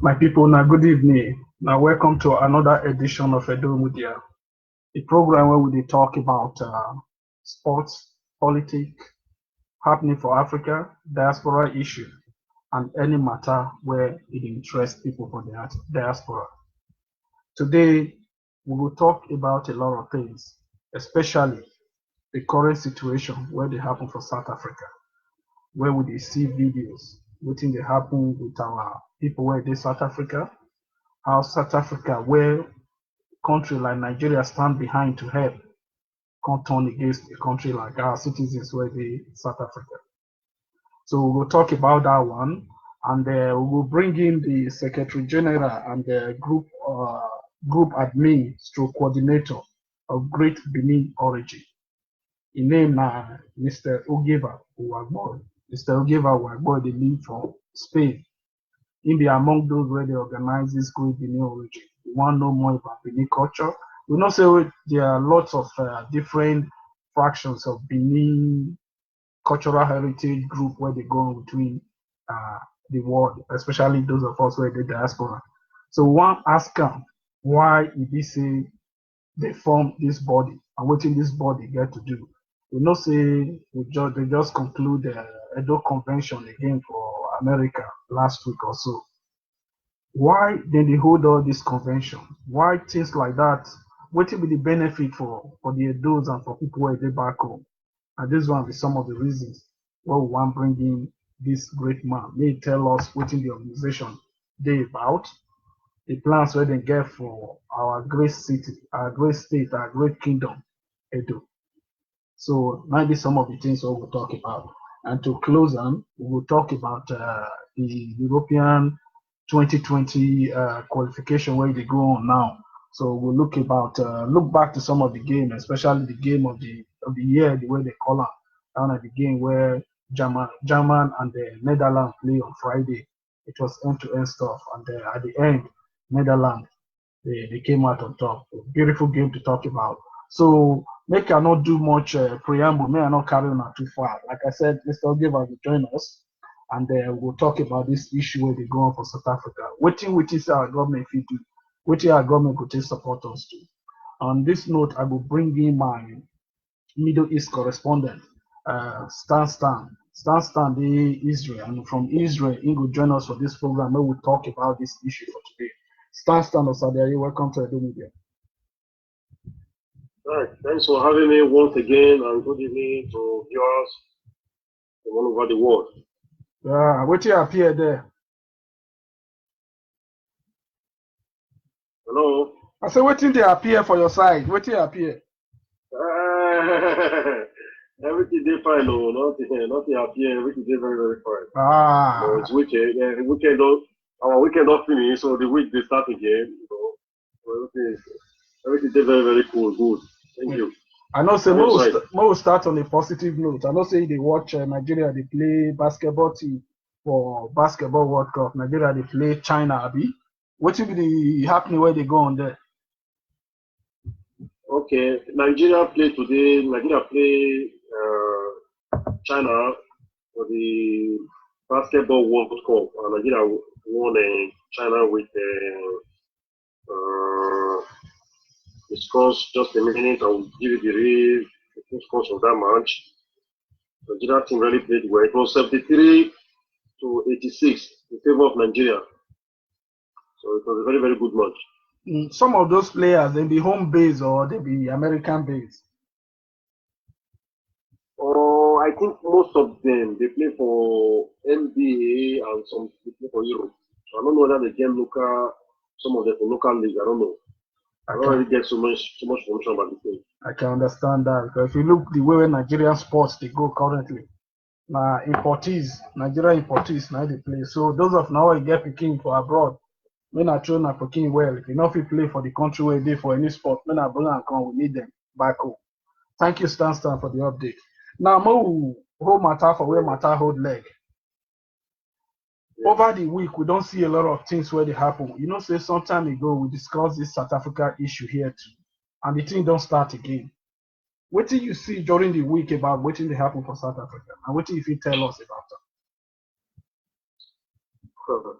My people, now good evening. Now welcome to another edition of Edo Mudia, a program where we talk about sports, politics, happening for Africa, diaspora issue, and any matter where it interests people for the diaspora. Today, we will talk about a lot of things, especially the current situation where they happen for South Africa, where we see videos, what they happen with our people where they South Africa, how South Africa, where country like Nigeria stand behind to help, can't turn against a country like our citizens where they South Africa. So we'll talk about that one, and we will bring in the Secretary General and the group admin stroke coordinator of Great Benin origin. His name Mr. Ogieva Uwagboe. Mr. Ogieva Uwagboe, they live from Spain. He be among those where they organize this Great Benin origin. We want to know more about Benin culture. We know say there are lots of different fractions of Benin cultural heritage group where they go in between the world, especially those of us where the diaspora. So one ask them why did they say they form this body and what this body get to do. We know say they just conclude the Edo Convention again for America last week or so. Why then they hold all this convention? Why things like that? What will be the benefit for the Edos and for people where they back home? And this one is some of the reasons why we want to bring in this great man. They tell us what in the organization they about, the plans where they get for our great city, our great state, our great kingdom, Edo. So maybe some of the things we'll talk about. And to close on, we will talk about the European 2020 qualification where they go on now. So we'll look back to some of the game, especially the game of the year, the way they call it. Down at the game where German and the Netherlands play on Friday. It was end-to-end stuff, and at the end, Netherlands they came out on top. A beautiful game to talk about. So make I not do much preamble. May I not carry on too far. Like I said, Mr. Ogieva will join us, and we'll talk about this issue where they go on for South Africa. What is our government fit do? What our government could take support us to? On this note, I will bring in my Middle East correspondent, Stan, the Israel, and from Israel, he will join us for this program where we'll talk about this issue for today. Stan Osadari, welcome to Edo Media. All right, thanks for having me once again, and good evening to viewers from all over the world. What you appear there? Hello? I said, what did they appear for your side? What did you appear? Everything they fine, no, nothing appear. Everything they very, very fine. So it's weekend. Yeah, our weekend not finished, so the week they start again. So everything they very, very cool, good. Thank you. I know say most start on a positive note. I know say they watch Nigeria, they play basketball team for basketball World Cup. Nigeria, they play China, Abi. What will be the happening where they go on there? Okay, Nigeria play today. Nigeria play China for the basketball World Cup. Nigeria won China with scores. Just a minute, I will give you the full scores of that match. Nigeria team really played well. It was 73 to 86 in favor of Nigeria. So it was a very, very good match. Some of those players, they be home base or they be American base. I think most of them, they play for NBA and some they play for Europe. So I don't know whether they get local, some of them for local league. I don't know. I don't really get so much information about the thing. I can understand that because if you look the way Nigerian sports they go currently, now Nigerian importees now they play. So those of now I get picking for abroad, when I train for picking well, if you know if you play for the country where they for any sport, when I bring and come, we need them back home. Thank you, Stan, for the update. Now, more hold matter for where matter hold leg. Over the week, we don't see a lot of things where they happen. You know, say some time ago, we discussed this South Africa issue here too, and the thing don't start again. What did you see during the week about what did happen for South Africa, and what did you tell us about that?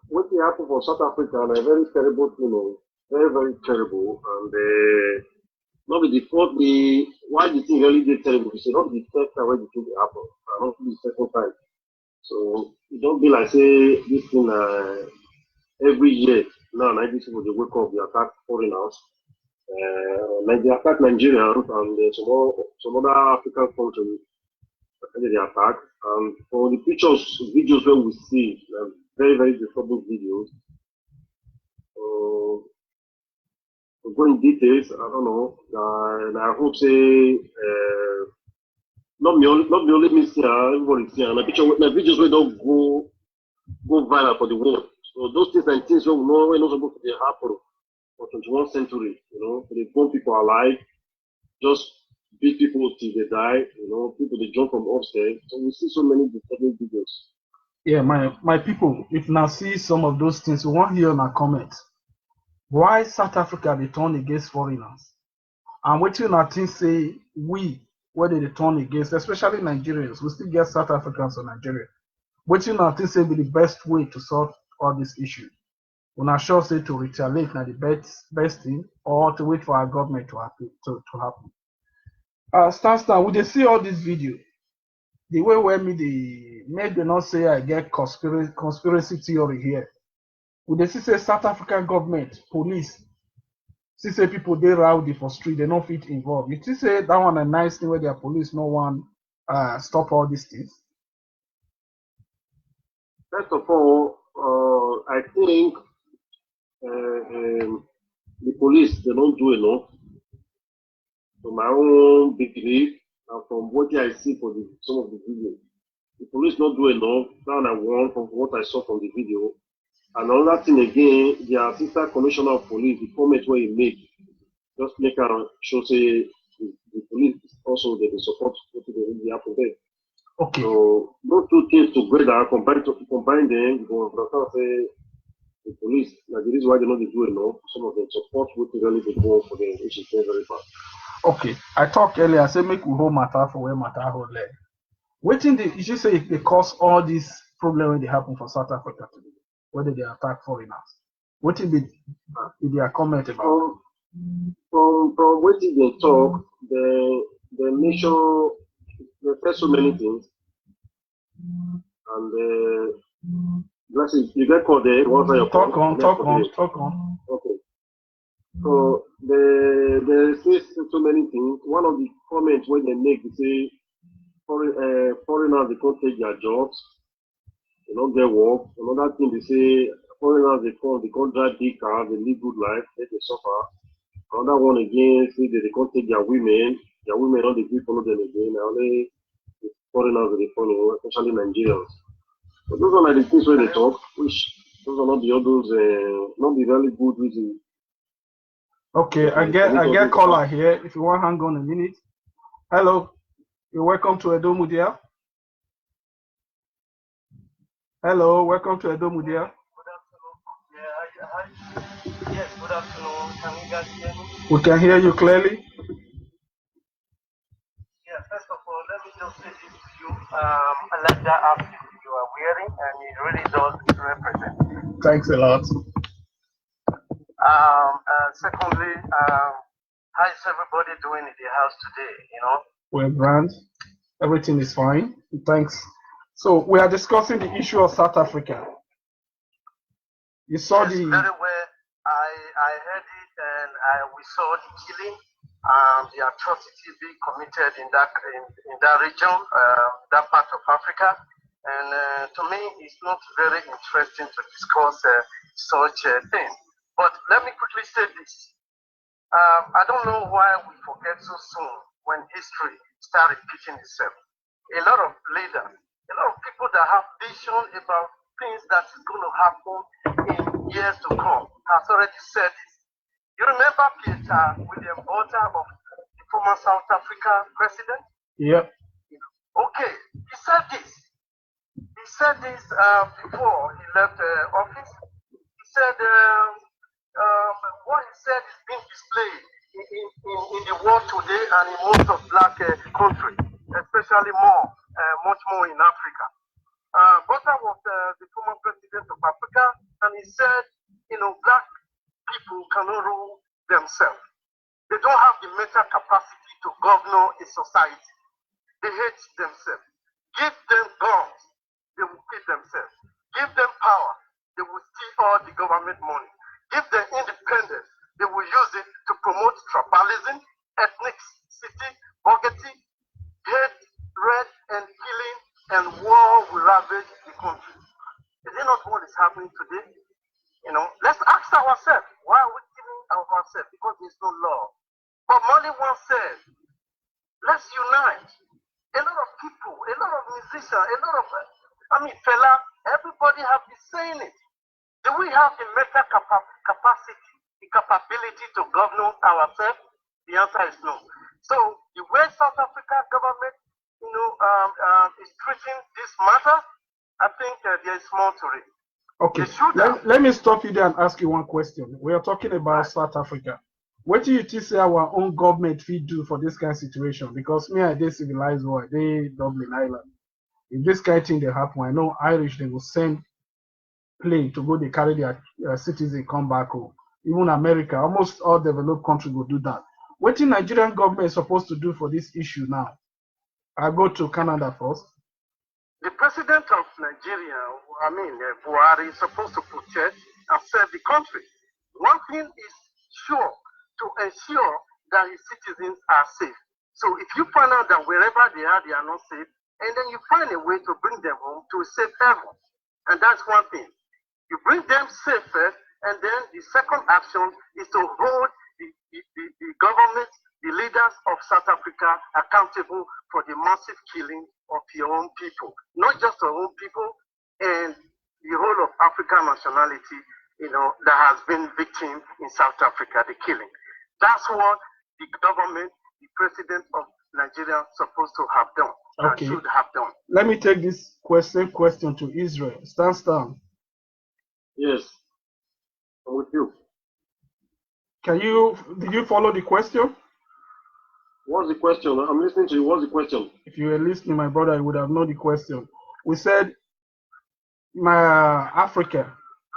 What did happen for South Africa? And a very terrible thing, very, very terrible, and not the why the thing really did terrible. You see, not the first time when the thing happened, not the second time. So it don't be like say this thing every year. Now Nigerian people they wake up, they attack foreigners. They attack Nigerians and some other African countries. They attack. And for the videos where we see very, very disturbing videos. To go in details, I don't know. And I hope say not me only me see everybody see and my videos will don't go viral for the world. So those things and things we know we're not supposed to happen for 21st century, they burn people alive, just beat people till they die, people they jump from upstairs. So we see so many disturbing videos. Yeah, my people, if now see some of those things, we want to hear in our comments. Why South Africa they turn against foreigners? And what you not think say we where they turn against, especially Nigerians, we still get South Africans or Nigeria. What you not think say be the best way to solve all these issues? We're not sure say to retaliate now the best thing or to wait for our government to happen. Stan, we they see all this video. The way where they not say I get conspiracy theory here. We they see say South African government, police, see say people they rowdy for street, they not fit involved. You see say that one a nice thing where their police no one stop all these things. First of all, I think the police they don't do enough. From my own belief and from what I see for some of the videos, the police not do enough. Now I want from what I saw from the video. And another thing again, the assistant commissioner of police, the comment where he make, just make a show say the police also they support what they really happen there. Okay. So those two things together, combine them, you understand say the police, like the reason why they not do enough, some of them support what they really go for them, which is very, very bad. Okay, I talked earlier. I said make we hold matter for where matter hold leg. Waiting, you should say they cause all these problems when they happen for South Africa today, whether they attack foreigners. What did their comment about? From what they talk, the nation they say so many things, and let's see, you get called there. Talk on. Okay. So they say so many things. One of the comments when they make, they say foreigners they can't take their jobs, they don't get work. Another thing they say foreigners they can't drive big cars, they live good life, they suffer. Another one again say that they can't take their women don't they follow them again. Only the foreigners they follow, especially Nigerians. So those are like the things where they talk, which those are not the others, not the really good reasons. Okay, I get caller here. If you want, hang on a minute. Hello, you're welcome to Edo Mudia. Hello, welcome to Edo Mudia. Yes, good afternoon. Can you guys hear me? We can hear you clearly. Yeah, first of all, let me just say this to you. I like that outfit you are wearing, and it really does represent. Thanks a lot. Secondly, how is everybody doing in the house today? We're grand. Everything is fine. Thanks. So we are discussing the issue of South Africa. You saw Yes, very well. I heard it, and we saw the killing, the atrocity being committed in that region, that part of Africa. And to me, it's not very interesting to discuss such a thing. But let me quickly say this. I don't know why we forget so soon when history starts repeating itself. A lot of leaders, a lot of people that have vision about things that is going to happen in years to come has already said this. You remember Peter William Botha of the former South Africa president? Yep. Okay, he said this. He said this before he left office. He said what he said is being displayed in the world today and in most of black countries, especially much more in Africa. Botha was the former president of Africa, and he said, black people cannot rule themselves. They don't have the mental capacity to govern a society. They hate themselves. Give them guns, they will kill themselves. Give them power, they will steal all the government money. Give them independence, they will use it to promote tribalism, ethnicity, poverty, hate, red, and killing, and war will ravage the country. Is it not what is happening today? Let's ask ourselves, why are we killing ourselves? Because there's no law. But Mali once said, let's unite. A lot of people, a lot of musicians, Fela, everybody have been saying it. Do we have the mental capacity, the capability to govern ourselves? The answer is no. So the way South Africa government, is treating this matter, I think there is more to it. Okay, let me stop you there and ask you one question. We are talking about South Africa. What do you think say our own government will do for this kind of situation? Because me, I dey civilized world, they Dublin Island. If this kind of thing they happen, I know Irish they will send plane to go they carry their citizens come back home. Even America, almost all developed countries will do that. What the Nigerian government is supposed to do for this issue now? I go to Canada first. The president of Nigeria, Buhari, is supposed to protect and serve the country. One thing is sure, to ensure that his citizens are safe. So if you find out that wherever they are not safe, and then you find a way to bring them home to a safe haven. And that's one thing. You bring them safe first, and then the second action is to hold the government, the leaders of South Africa accountable for the massive killing of your own people. Not just your own people, and the whole of African nationality, that has been victim in South Africa, the killing. That's what the government, the president of Nigeria supposed to have done. Okay. Should have done. Let me take this question to Israel. Stan. Yes, I'm with you. Did you follow the question? What's the question? I'm listening to you. What's the question? If you were listening, my brother, I would have known the question. We said, Africa,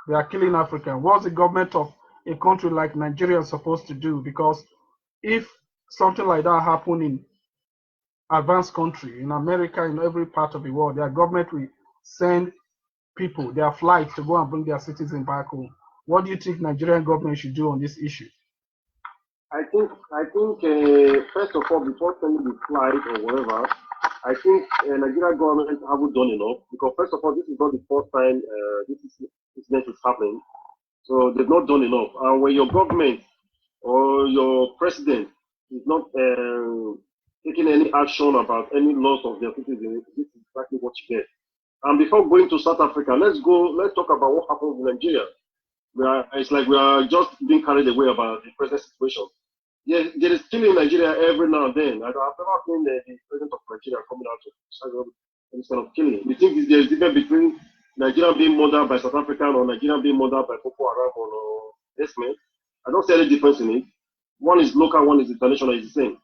they are killing Africa. What's the government of a country like Nigeria supposed to do? Because if something like that happen in advanced country, in America, in every part of the world, their government will send people, their flights to go and bring their citizens back home. What do you think Nigerian government should do on this issue? I think first of all, before sending the flight or whatever, I think Nigerian government haven't done enough, because first of all, this is not the first time this incident is happening. So they've not done enough. And when your government or your president is not taking any action about any loss of their citizens, this is exactly what you get. And before going to South Africa, let's talk about what happened in Nigeria. It's like we are just being carried away about the present situation. Yes, there is killing in Nigeria every now and then. I've never seen the president of Nigeria coming out to criticize this kind of killing. You think there is difference between Nigeria being murdered by South African or Nigeria being murdered by Boko Haram or this man? I don't see any difference in it. One is local, one is international, it's the same.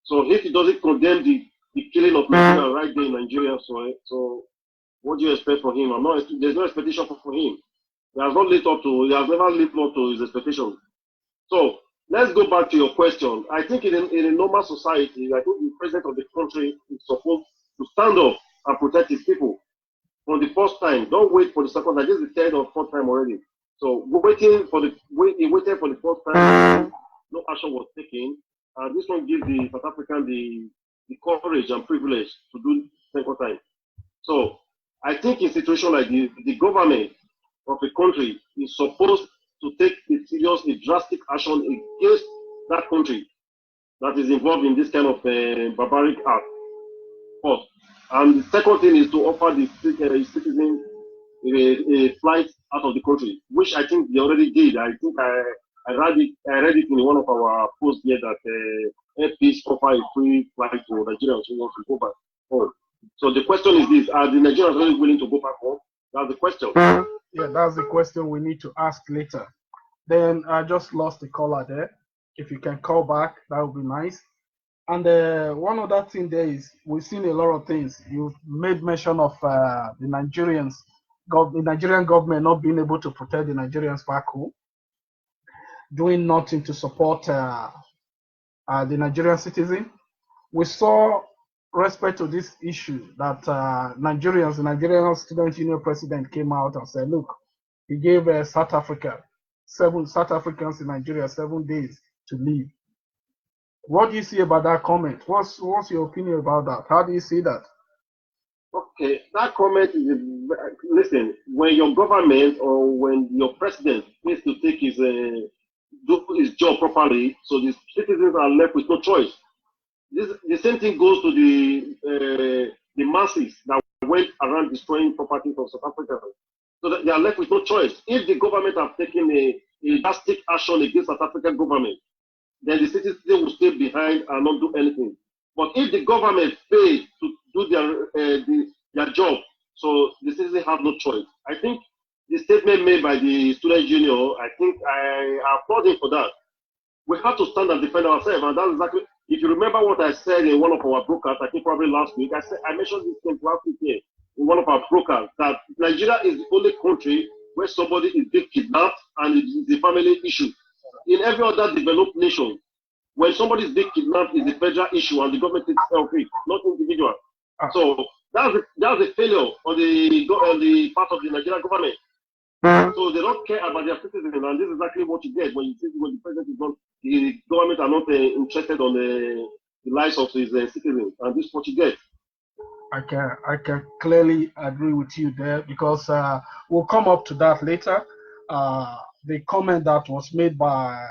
So if he doesn't condemn the killing of Nigeria right there in Nigeria, so what do you expect from him? There's no expectation for him. He has never lived up to his expectations. So let's go back to your question. I think in a normal society, I think the president of the country is supposed to stand up and protect his people for the first time. Don't wait for the second time. This is the third or fourth time already. So he waited for the first time. No action was taken. And this one gives the South African the courage and privilege to do second time. So I think in a situation like this, the government of a country is supposed to take a drastic action against that country that is involved in this kind of barbaric act. First. And the second thing is to offer the citizens a flight out of the country, which I think they already did. I think I read it in one of our posts here that FPs offer a free flight to Nigerians who want to go back home. So the question is this: are the Nigerians really willing to go back home? That's the question. Yeah, that's the question we need to ask later. Then I just lost the caller there. If you can call back, that would be nice. And one other thing there is we've seen a lot of things. You made mention of the Nigerian government not being able to protect the Nigerians back home, doing nothing to support the Nigerian citizen. We saw respect to this issue that the Nigerian Student Union president came out and said, look, he gave South Africans in Nigeria 7 days to leave. What do you see about that comment? What's your opinion about that? How do you see that? Okay, that comment is listen. When your government or when your president needs to take do his job properly, so the citizens are left with no choice. The same thing goes to the masses that went around destroying properties of South Africa. So that they are left with no choice. If the government have taken a drastic action against South African government, then the citizens will stay behind and not do anything. But if the government fails to do their job, so the citizens have no choice. I think the statement made by the student union, I think I applaud him for that. We have to stand and defend ourselves, and that's exactly. If you remember what I said in one of our broadcasts, I think probably last week, I mentioned this thing last week here in one of our broadcasts that Nigeria is the only country where somebody is being kidnapped and it is a family issue. In every other developed nation, when somebody is being kidnapped, it's a federal issue and the government takes care of it, not individual. So that's a failure on the part of the Nigerian government. So they don't care about their citizens, and this is exactly what you get when you see when the president is not, the government are not interested on the lives of his citizens, and this is what you get. I can clearly agree with you there because we'll come up to that later. The comment that was made by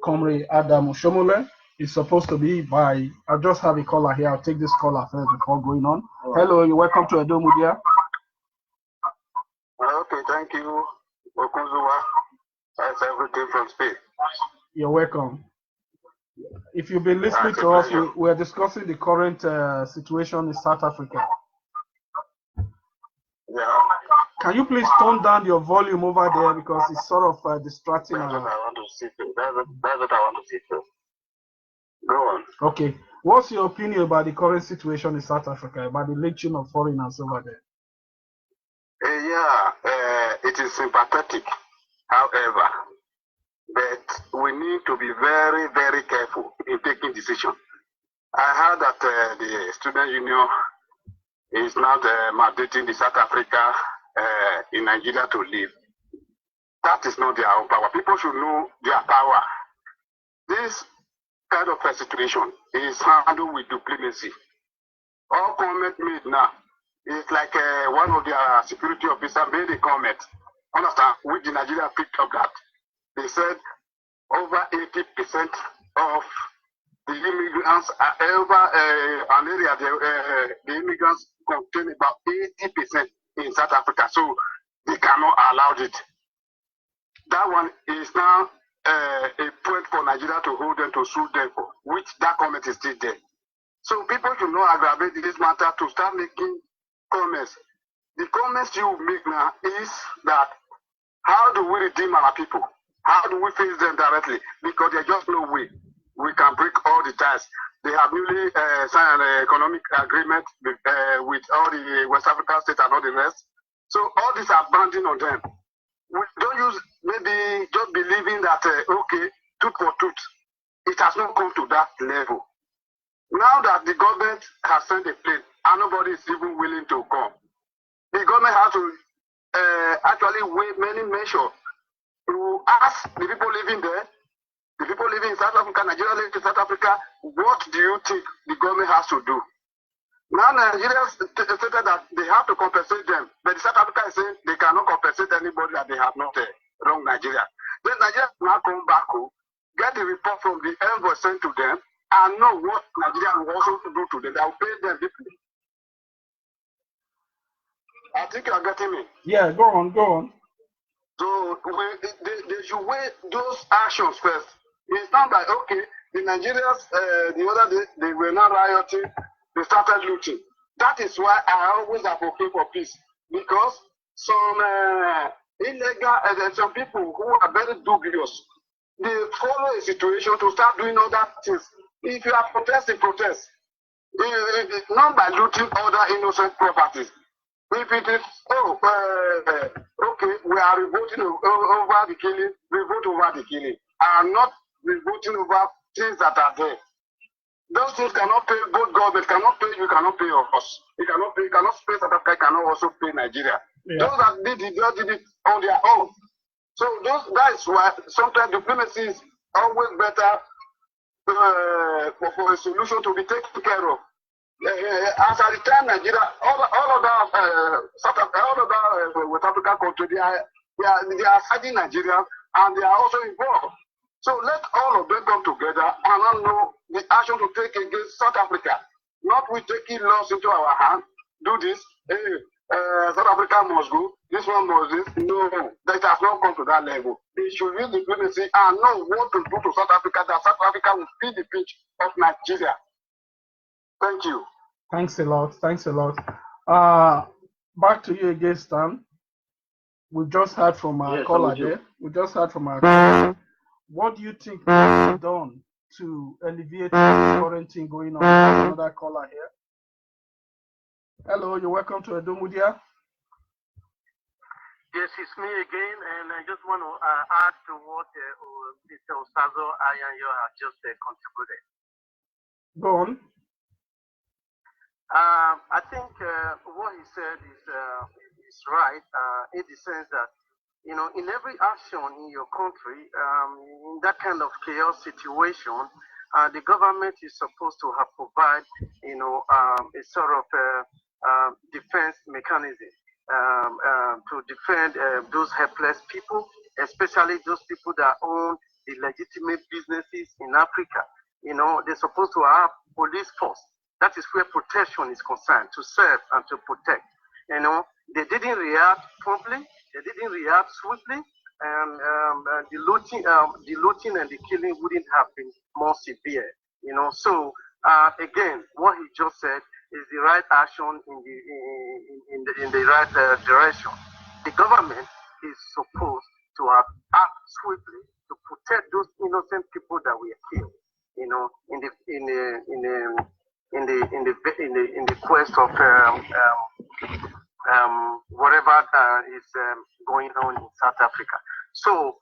Comrade Adam Oshomole is supposed to be by. I just have a caller here. I'll take this caller first before going on. Right. Hello, you're welcome to Edo Mudia. Okay, thank you, Okunzuwa. That's everything from Spain. You're welcome. If you've been listening to us, we're discussing the current situation in South Africa. Yeah. Can you please tone down your volume over there because it's sort of distracting? That's what I want to see. That's what I want to see. Go on. Okay. What's your opinion about the current situation in South Africa, about the lynching of foreigners over there? It is sympathetic, however, but we need to be very, very careful in taking decisions. I heard that the student union is not mandating the South Africa in Nigeria to leave. That is not their own power. People should know their power. This kind of a situation is handled with diplomacy. All comment made now is like one of their security officers made a comment. Understand? Which the Nigeria picked up that they said over 80% of the immigrants are over an area. The immigrants contain about 80% in South Africa, so they cannot allow it. That one is now a point for Nigeria to hold them, to sue them for, which that comment is still there. So people should not aggravate this matter to start making comments. The comments you make now is that how do we redeem our people? How do we face them directly? Because there's just no way we can break all the ties. They have newly signed an economic agreement with all the West African states and all the rest. So all these are binding on them. We don't use maybe just believing that, okay, tooth for tooth. It has not come to that level. Now that the government has sent a plane and nobody is even willing to come, the government has to actually weigh many measures to ask the people living there, the people living in South Africa, Nigeria living in South Africa, what do you think the government has to do? Now Nigeria stated that they have to compensate them, but the South Africa is saying they cannot compensate anybody that they have not wronged Nigeria. Then Nigeria now come back home, get the report from the envoy sent to them, and know what Nigeria will also do to them. They will pay them deeply. I think you are getting me. Yeah, go on, go on. So they should weigh those actions first. It's not like, okay, the Nigerians, the other day, they were not rioting, they started looting. That is why I always advocate for peace. Because some illegal, some people who are very dubious, they follow a situation to start doing other things. If you are protesting, protest. Not by looting other innocent properties. If it is, okay, we are revolting over the killing, revolt over the killing, and not revolting over things that are there. Those things cannot pay, both government cannot pay you, cannot pay us. You cannot pay, cannot pay South Africa, cannot also pay Nigeria. Yeah. Those that did it on their own. So that's why sometimes diplomacy is always better for a solution to be taken care of. As at the time, Nigeria, all of the South Africa, all of the West African countries, they are fighting Nigeria and they are also involved. So let all of them come together and not know the action to take against South Africa. Not we taking laws into our hands, do this, South Africa must go, this one must this. No, that has not come to that level. They should use diplomacy and know what to do to South Africa, that South Africa will feel the pinch of Nigeria. Thank you. Thanks a lot. Thanks a lot. Back to you again, Stan. We just heard from our caller there. We just heard from our caller. What do you think can be done to alleviate the current thing going on? Another caller here. Hello, you're welcome to Edo Mudia. Yes, it's me again, and I just want to add to what Mr. Osazo Ayanyo has just contributed. Go on. I think what he said is right in the sense that, you know, in every action in your country, in that kind of chaos situation, the government is supposed to have provide, you know, a sort of defense mechanism to defend those helpless people, especially those people that own the legitimate businesses in Africa. You know, they're supposed to have police force. That is where protection is concerned, to serve and to protect. You know, they didn't react promptly, they didn't react swiftly, and the looting and the killing wouldn't have been more severe. You know, so again, what he just said is the right action in the right direction. The government is supposed to have act swiftly to protect those innocent people that were killed. You know, in the quest of whatever is going on in South Africa. So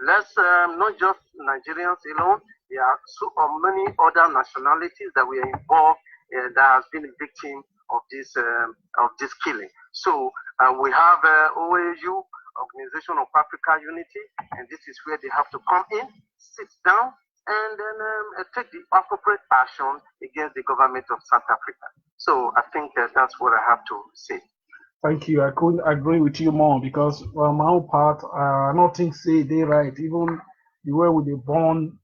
let's not just Nigerians alone. There are so many other nationalities that were involved that has been a victim of this killing. So we have OAU, Organization of Africa Unity, and this is where they have to come in, sit down, and then take the appropriate action against the government of South Africa. So I think that's what I have to say. Thank you. I couldn't agree with you more because on my own part, I don't think say they right. Even the way we born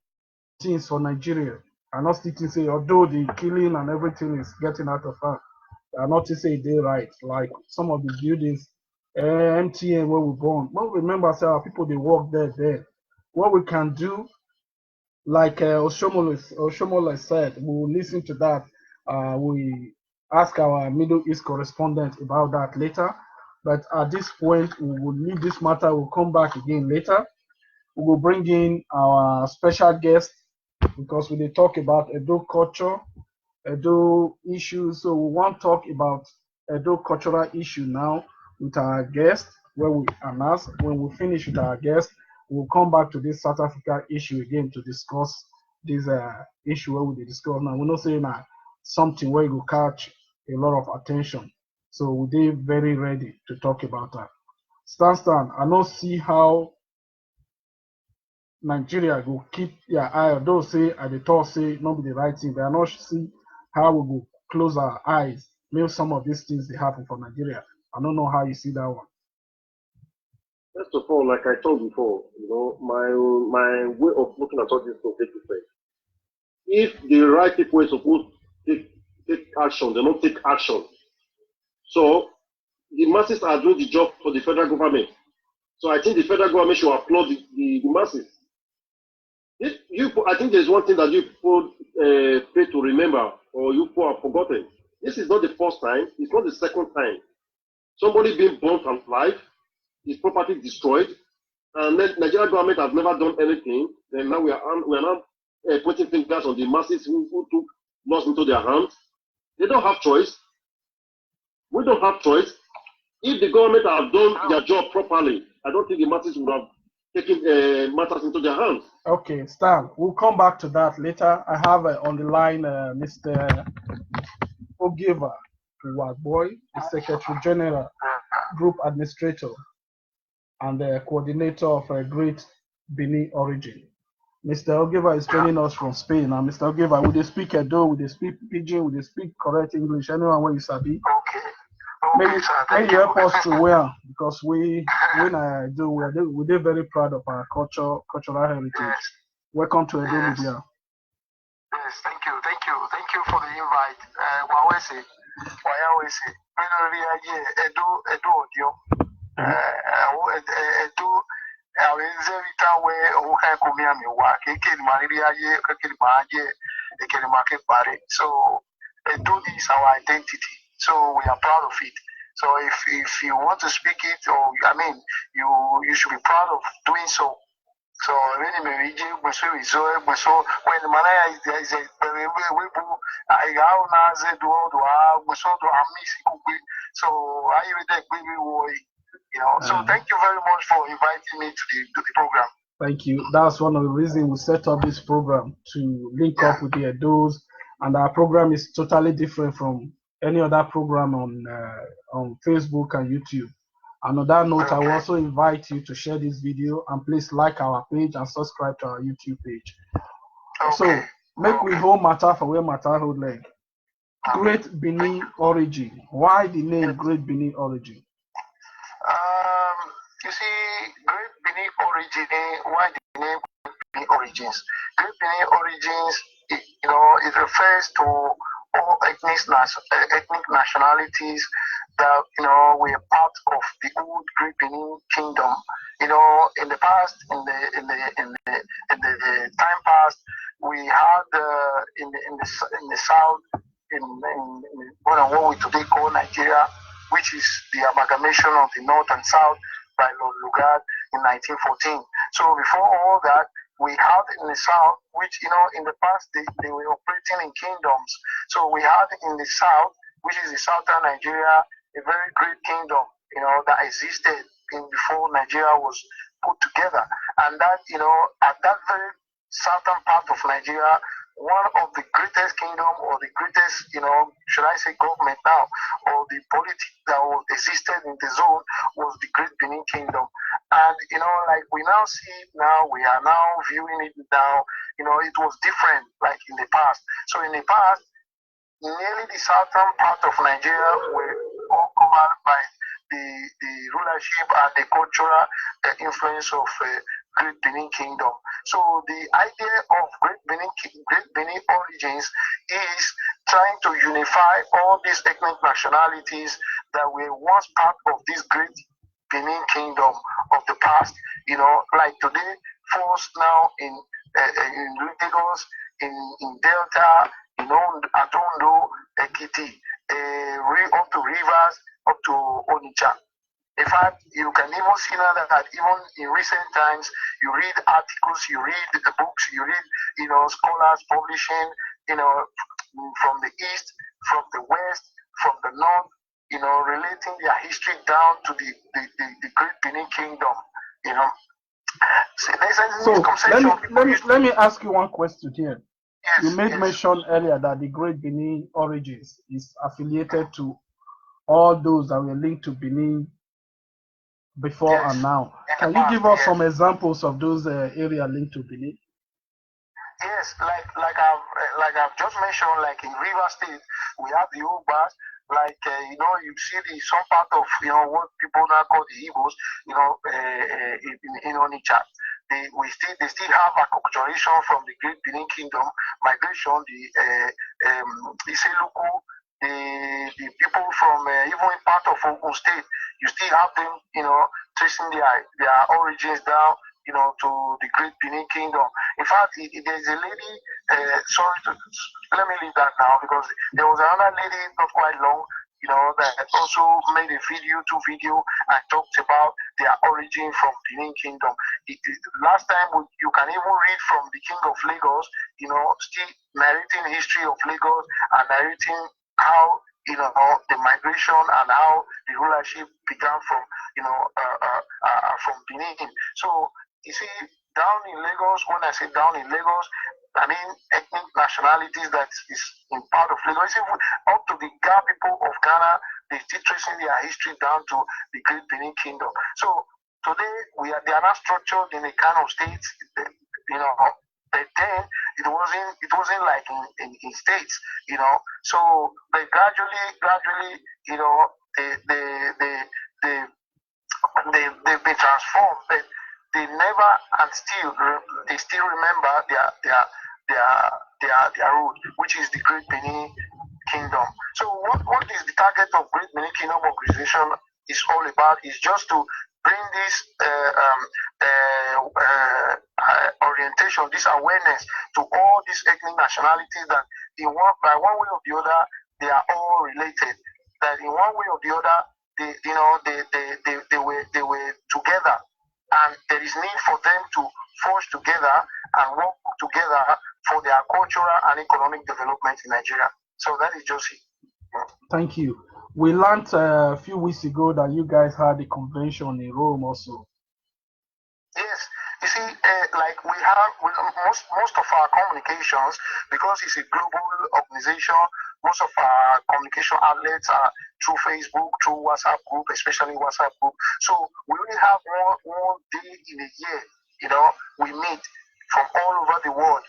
things for Nigeria, I not still to say although the killing and everything is getting out of hand, I not to say they right. Like some of the buildings, MTN where we born. But remember, say our people they work there. what we can do, like Oshomole said, we'll listen to that. We ask our Middle East correspondent about that later. But at this point, we will leave this matter. We'll come back again later. We will bring in our special guest because we will talk about Edo culture, Edo issues. So we want to talk about Edo cultural issue now with our guest where we announce. When we finish with our guest, we'll come back to this South Africa issue again to discuss this issue where we discuss now. We're not saying something where you will catch a lot of attention. So we're very ready to talk about that. Stan, I don't see how Nigeria go keep their eye on those say at the top say not be the right thing. They are not see how we go close our eyes. Maybe some of these things they happen for Nigeria. I don't know how you see that one. First of all, like I told before, my way of looking at all this is completely different. If the right people are supposed to take action, they don't take action. So the masses are doing the job for the federal government. So I think the federal government should applaud the masses. I think there's one thing that you people fail to remember, or you people have forgotten. This is not the first time. It's not the second time. Somebody being burnt alive, his property destroyed, and then Nigerian government has never done anything. Then now we are now putting fingers on the masses who took laws into their hands. They don't have choice. We don't have choice. If the government have done their job properly, I don't think the masses would have taken matters into their hands. Okay, Stan, we'll come back to that later. I have on the line Mr. Ogieva Uwagboe, the Secretary General, Group Administrator, and the Coordinator of Great Benin Origin. Mr. Ogieva is joining us from Spain. And Mr. Ogieva, would they speak Edo, would they speak Pidgin, would they speak correct English? Anyone where you sabi? Okay. Maybe you help us to wear because we're very proud of our cultural heritage. Yes. Welcome to Edo Mudia. Yes, thank you for the invite. Wawese, Edo Audio. Edo, Zerita where Oka Kumiami work, so Edo is our identity. So we are proud of it. So if you want to speak it, or you should be proud of doing so. So really, when the Malaya is a very so so thank you very much for inviting me to the program. Thank you. That's one of the reasons we set up this program to link up with the Edos, and our program is totally different from any other program on Facebook and YouTube. And on that note, I will also invite you to share this video and please like our page and subscribe to our YouTube page. So make we hold matter for where matter hold leg. Great Benin Origin. Why the name Great Benin Origin? You see, Great Benin Origin. Why the name Great Benin Origins? Great Benin Origins, it refers to all ethnic nationalities that were part of the old Great Benin Kingdom. In the past, in the time past, we had in the south, in what we today call Nigeria, which is the amalgamation of the north and south by Lord Lugard in 1914. So before all that, we had in the south, which in the past they were operating in kingdoms. So we had in the south, which is the southern Nigeria, a very great kingdom, that existed before Nigeria was put together. And that, at that very southern part of Nigeria, one of the greatest kingdom, or the greatest, should I say government now, or the politics that existed in the zone was the Great Benin Kingdom. And, like we now see it now, we are now viewing it now, it was different like in the past. So in the past, nearly the southern part of Nigeria were all covered by the rulership and the cultural influence of Great Benin Kingdom. So the idea of Great Benin Origins is trying to unify all these ethnic nationalities that were once part of this Great Benin Kingdom of the past. Like today, force now in Lagos, in Delta, Atondo, Ekiti, up to Rivers, up to Onitsha. In fact, you can even see now that even in recent times, you read articles, you read books, you read, scholars publishing, from the east, from the west, from the north, relating their history down to the Great Benin Kingdom, So there's a So misconception. let me ask you one question here. Yes, You made mention earlier that the Great Benin origins is affiliated to all those that were linked to Benin before and now. Can you give us some examples of those areas linked to Benin? Yes, like I've just mentioned, like in River State, we have the Ogbas. Like you see some part of what people now call the Igbos, in Onitsha. They still have acculturation from the Great Benin Kingdom, migration, the Iseluku, the people from even in part of Ogun State. You still have them, tracing their origins down, to the Great Benin Kingdom. In fact, there's a lady, let me leave that now, because there was another lady not quite long, that also made a two video and talked about their origin from Benin Kingdom. Last time, you can even read from the King of Lagos, still narrating history of Lagos and narrating how the migration and how the rulership began from from Benin. So you see, down in Lagos, when I say down in Lagos, I mean ethnic nationalities that is in part of Lagos. Even up to the Ga people of Ghana, they still tracing their history down to the Great Benin Kingdom. So today they are not structured in a kind of state, but then it wasn't like in states, So they gradually, they've been transformed, but they never and they still remember their root, which is the Great Benin Kingdom. So what is the target of Great Benin Kingdom organization is all about is just to bring this orientation, this awareness to all these ethnic nationalities that by one way or the other they are all related. That in one way or the other they were together, and there is need for them to forge together and work together for their cultural and economic development in Nigeria. So that is just it. Thank you. We learned a few weeks ago that you guys had a convention in Rome also. Yes, you see, like we have most of our communications, because it's a global organization. Most of our communication outlets are through Facebook, through WhatsApp group, especially WhatsApp group. So we only have one day in a year, we meet from all over the world,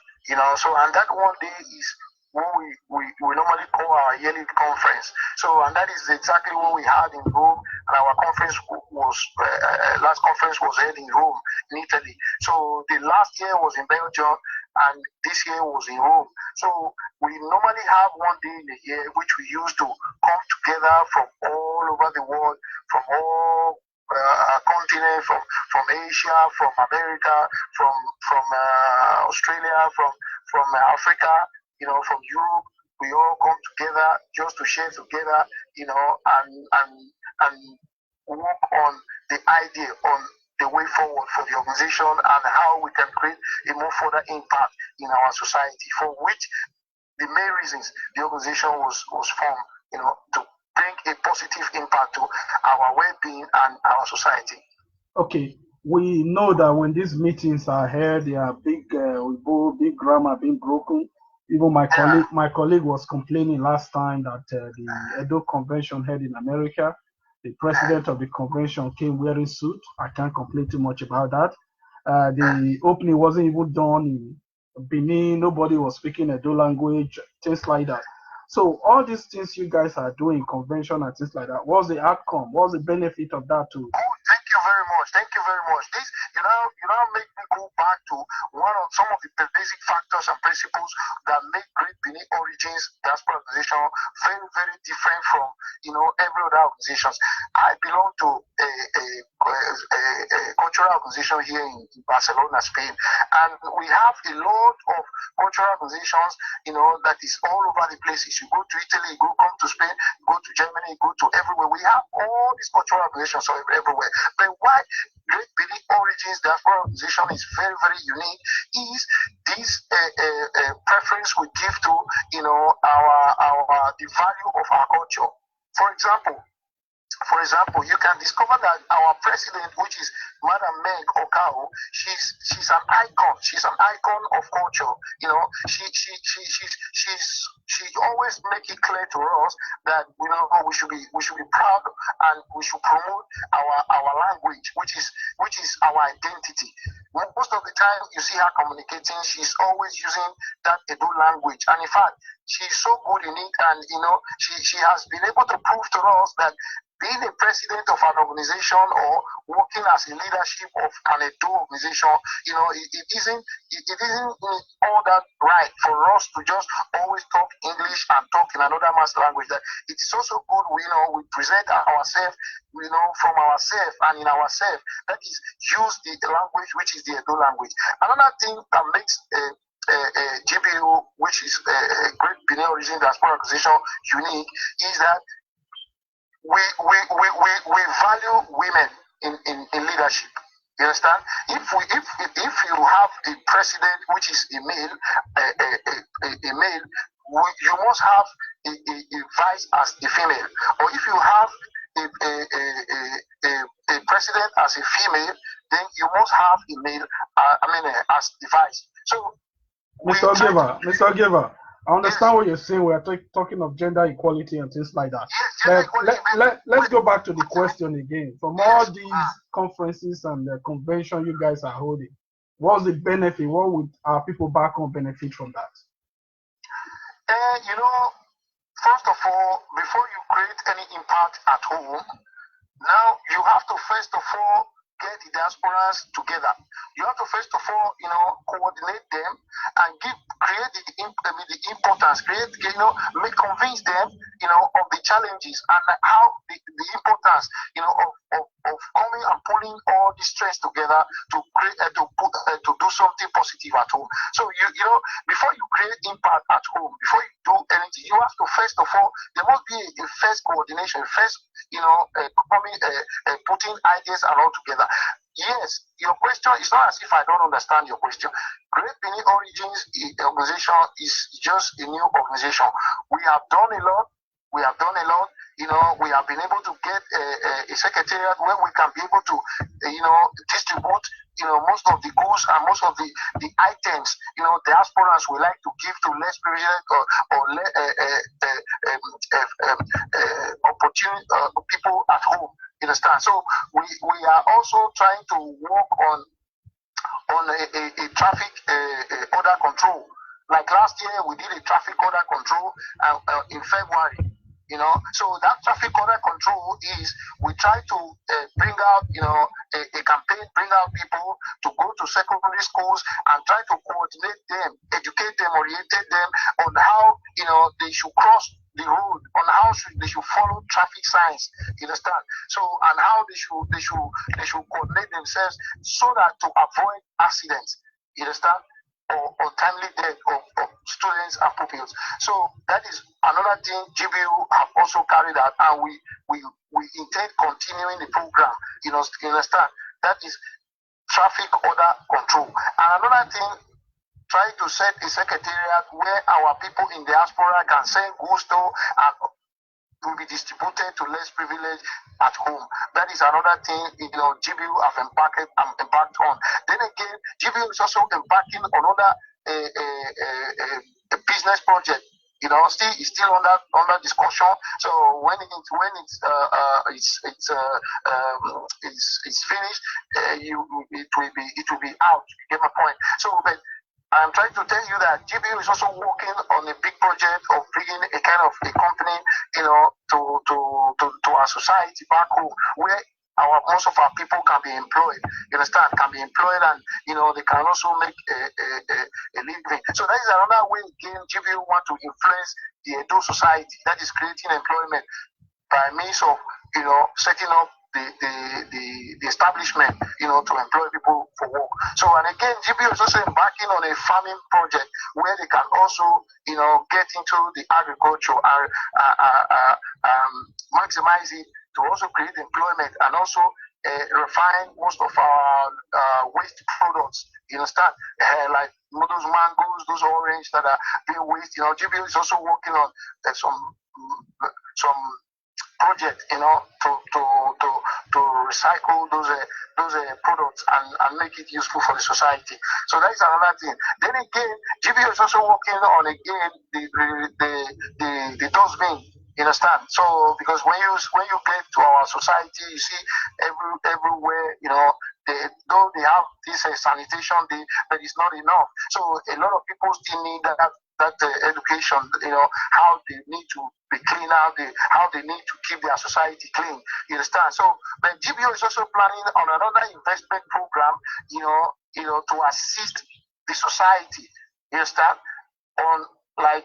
So and that one day is what we normally call our yearly conference. So and that is exactly what we had in Rome, and our conference was last conference was held in Rome, in Italy. So the last year was in Belgium, and this year was in Rome. So we normally have one day in a year which we use to come together from all over the world, from all continent, from Asia, from America, from Australia, from Africa, from Europe. We all come together just to share together, and work on the idea, on the way forward for the organization and how we can create a more further impact in our society, for which the main reasons the organization was formed, to bring a positive impact to our well-being and our society. Okay, we know that when these meetings are held, there are big grammar being broken. Even my colleague was complaining last time that the Edo convention held in America, the president of the convention came wearing suit. I can't complain too much about that. The opening wasn't even done in Benin. Nobody was speaking Edo language, things like that. So all these things you guys are doing, convention and things like that, what's the outcome? What's the benefit of that too? Oh, thank you very much. Thank you very much. This, you now make me go back to some of the basic factors and principles that make Great Benin Origins Diaspora Organization very, very different from every other organizations. I belong to a cultural organization here in Barcelona, Spain, and we have a lot of cultural organizations, that is all over the places. You go to Italy, you come to Spain, you go to Germany, you go to everywhere. We have all these cultural organizations everywhere. But why Great Benin Origins Diaspora Organization is very, very unique is this preference we give to, the value of our culture. For example, you can discover that our president, which is Madam Meg Okao, she's an icon. She's an icon of culture. She always make it clear to us that we should be proud and we should promote our language, which is our identity. Most of the time you see her communicating, she's always using that Edo language, and in fact, she's so good in it, and she has been able to prove to us that being a president of an organization or working as a leadership of an Edo organization, it isn't all that right for us to just always talk English and talk in another man's language. That it's also good we present ourselves, from ourselves and in ourselves. That is, use the language which is the Edo language. Another thing that makes GBO, which is Great Benin Origins Diaspora Organization, unique is that we value women in leadership. You understand? If you have a president which is a male, you must have a vice as the female. Or if you have a president as a female, then you must have a male, as the vice. So, Mr. Ogieva, I understand what you're saying. We're talking of gender equality and things like that. But let's go back to the question again. From all these conferences and the convention you guys are holding, what's the benefit? What would our people back home benefit from that? First of all, before you create any impact at home, now you have to first of all get the diasporas together. You have to first of all, coordinate them and create the importance, convince them, of the challenges and how the importance, of coming and pulling all these strengths together to create to do something positive at home. So before you create impact at home, before you do anything, you have to first of all, there must be a first coordination, putting ideas and all together. Yes, your question is not as if I don't understand your question. Great Benin Origins organization is just a new organization. We have done a lot. We have been able to get a secretariat where we can be able to, distribute, most of the goods and most of the items, diasporans would like to give to less privileged or opportunity people at home. You understand? So we are also trying to work on a traffic order control. Like last year, we did a traffic order control in February. So that traffic order control is we try to bring out, a campaign, bring out people to go to secondary schools and try to coordinate them, educate them, orientate them on how, they should cross the road, on how they should follow traffic signs. You understand? So, and how they should coordinate themselves so that to avoid accidents. You understand? Or untimely death of students and pupils. So that is another thing GBO have also carried out, and we intend continuing the program. You understand? That is traffic order control. And another thing, try to set a secretariat where our people in diaspora can send goods to and will be distributed to less privileged at home. That is another thing, GBO have embarked on. Then again, GBO is also embarking on another business project. Still under discussion. So when it's finished, it will be out. You get my point? So, but I'm trying to tell you that GBO is also working on a big project of bringing a kind of a company, to our society back home, where most of our people can be employed. You understand? Can be employed, and they can also make a living. So that is another way again GBO want to influence the Edo society, that is creating employment by means of setting up the establishment, to employ people for work. So, and again, GBO is also embarking on a farming project where they can also, get into the agriculture and maximize it to also create employment and also refine most of our waste products. You understand? Like those mangoes, those oranges that are being wasted. GBO is also working on some project, to recycle those products and make it useful for the society. So that is another thing. Then again, GBO is also working on again the dustbin. You understand? So because when you get to our society, you see everywhere, though they have this sanitation, but it's not enough. So a lot of people still need that education, how they need to be clean, how they need to keep their society clean. You understand? So, but GBO is also planning on another investment program, to assist the society. You understand? On bin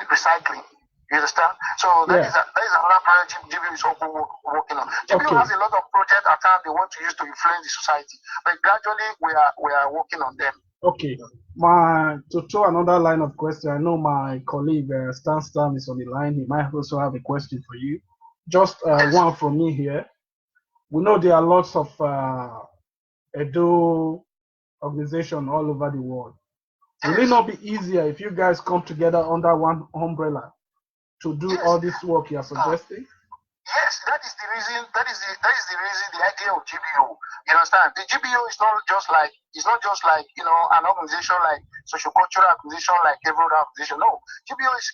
recycling. You understand? So that is another project GBO is also working on. GBO has a lot of projects at times they want to use to influence the society, but gradually we are working on them. Okay. To throw another line of question, I know my colleague Stan is on the line. He might also have a question for you. Just one from me here. We know there are lots of Edo organizations all over the world. Will it not be easier if you guys come together under one umbrella to do all this work you are suggesting? Yes, that is the reason. That is the reason. The idea of GBO. You understand? The GBO is not just like an organization like sociocultural organization like every other organization. No, GBO is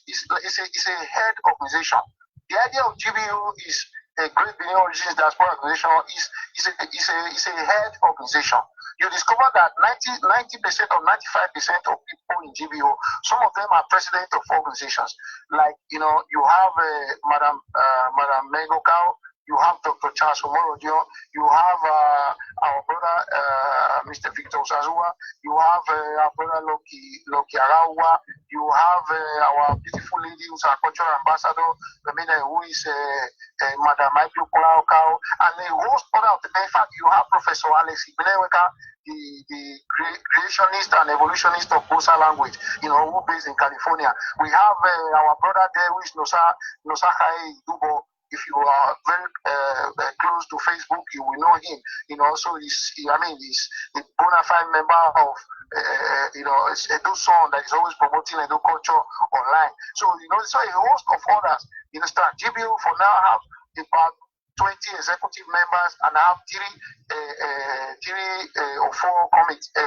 a head organization. The idea of GBO is a Great Benin Origins Diaspora Organization is a head organization. You discover that 90% or 95% of people in GBO, some of them are president of organizations. Like, you have Madam Megokao, you have Dr. Charles Omorodio, you have our brother Mr. Victor Sazua, you have our brother Loki Arawa, you have our beautiful lady who's our cultural ambassador, who is Madam Michael Kulao, and a host other of the. In fact, you have Professor Alex Ibneweka, the creationist and evolutionist of Bosa language, who based in California. We have our brother there who is Nosahai Dubo. If you are very close to Facebook, you will know him. So he's a bona fide member of Edo Son that is always promoting Edo culture online. So so a host of others. You understand? GBO for now have about 20 executive members and have three or four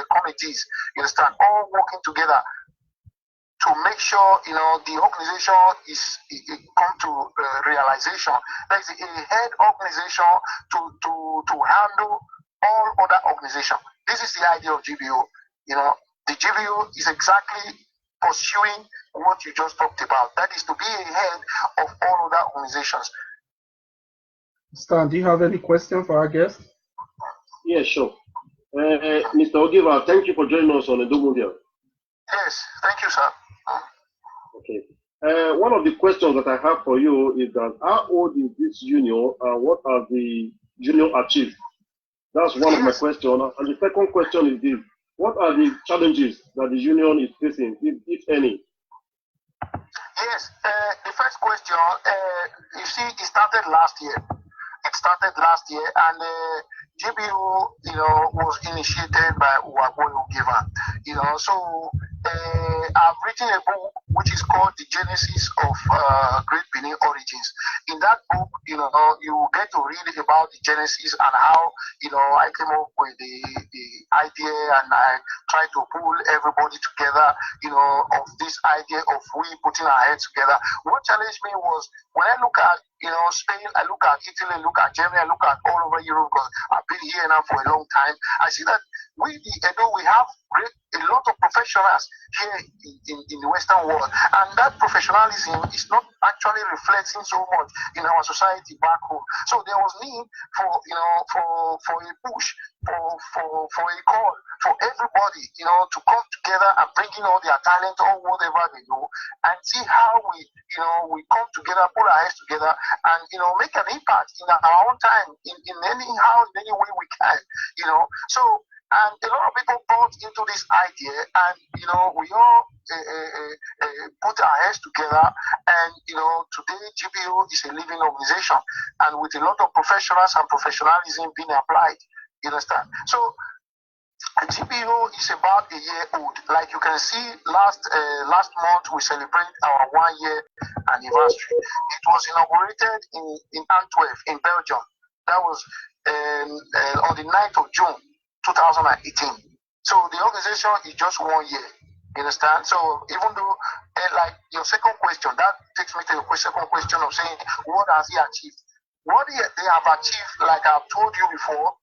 committees. You understand? All working together to make sure the organization come to realization. There is a head organization to handle all other organizations. This is the idea of GBO. The GBO is exactly pursuing what you just talked about. That is to be a head of all other organizations. Stan, do you have any question for our guest? Yeah, sure. Mr. Ogieva, thank you for joining us on Edo Mudia. Yes, thank you, sir. Okay. One of the questions that I have for you is that how old is this union and what has the union achieved? That's one of my questions. And the second question is this: what are the challenges that the union is facing, if any? Yes, the first question, you see, it started last year. And GBO, was initiated by Uwagboe of GBO. So I've written a book which is called The Genesis of Great Benin Origins. In that book, you get to read about the genesis and how, I came up with the idea, and I tried to pull everybody together, of this idea of we putting our heads together. What challenged me was when I look at, Spain, I look at Italy, I look at Germany, I look at all over Europe, because I've been here now for a long time. I see that we have a lot of professionals here in the Western world, and that professionalism is not actually reflecting so much in our society back home. So there was need for for a push, for a call for everybody, to come together and bring in all their talent or whatever they know, and see how we come together, put our heads together, and make an impact in our own time, in any way we can, So, and a lot of people bought into this idea, and we all put our heads together, and today GBO is a living organization, and with a lot of professionals and professionalism being applied. You understand? So GBO is about a year old. Like you can see, last month we celebrate our 1 year anniversary. It was inaugurated in Antwerp, in Belgium. That was on the 9th of June 2018. So the organization is just 1 year. You understand? So even though, like your second question, that takes me to your second question of saying, what has he achieved? What they have achieved, like I've told you before,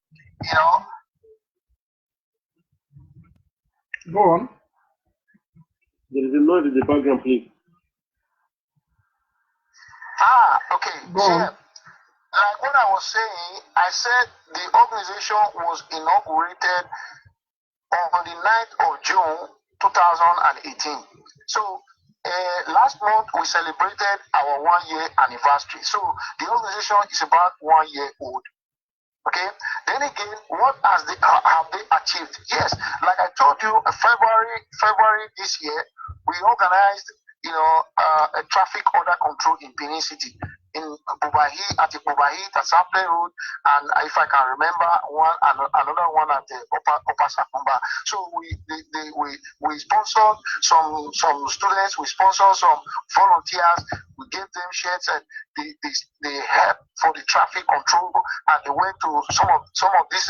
Go on. There is a noise in the background, please. Okay. Go on. Like what I was saying, I said the organization was inaugurated on the 9th of June 2018. So last month we celebrated our 1 year anniversary. So the organization is about 1 year old. Okay. Then again, what have they achieved? Yes, like I told you, February this year, we organized, a traffic order control in Benin City, in Bubahi, at Sample Road, and if I can remember, another one at the Upper Sakumba. So we sponsored some students, we sponsored some volunteers, we gave them shirts, and they helped for the traffic control, and they went to some of these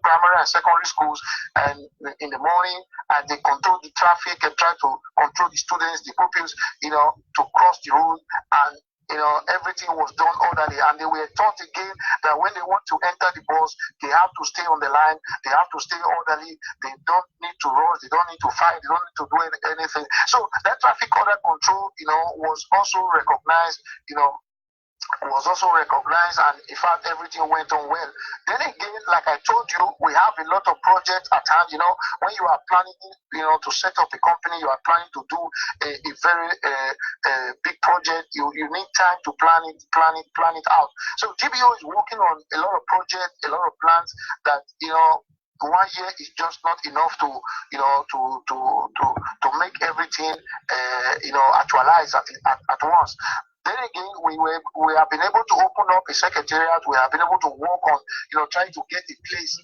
primary and secondary schools, and in the morning, and they controlled the traffic and tried to control the students, the pupils, to cross the road, and everything was done orderly, and they were taught again that when they want to enter the bus, they have to stay on the line, they have to stay orderly, they don't need to rush, they don't need to fight, they don't need to do anything. So that traffic order control, was also recognized, and in fact everything went on well. Then again, like I told you, we have a lot of projects at hand. When you are planning, to set up a company, you are planning to do a very big project, you need time to plan it out. So GBO is working on a lot of projects, a lot of plans that 1 year is just not enough to make everything actualize at once. Then again, we have been able to open up a secretariat. We have been able to work on, trying to get a place.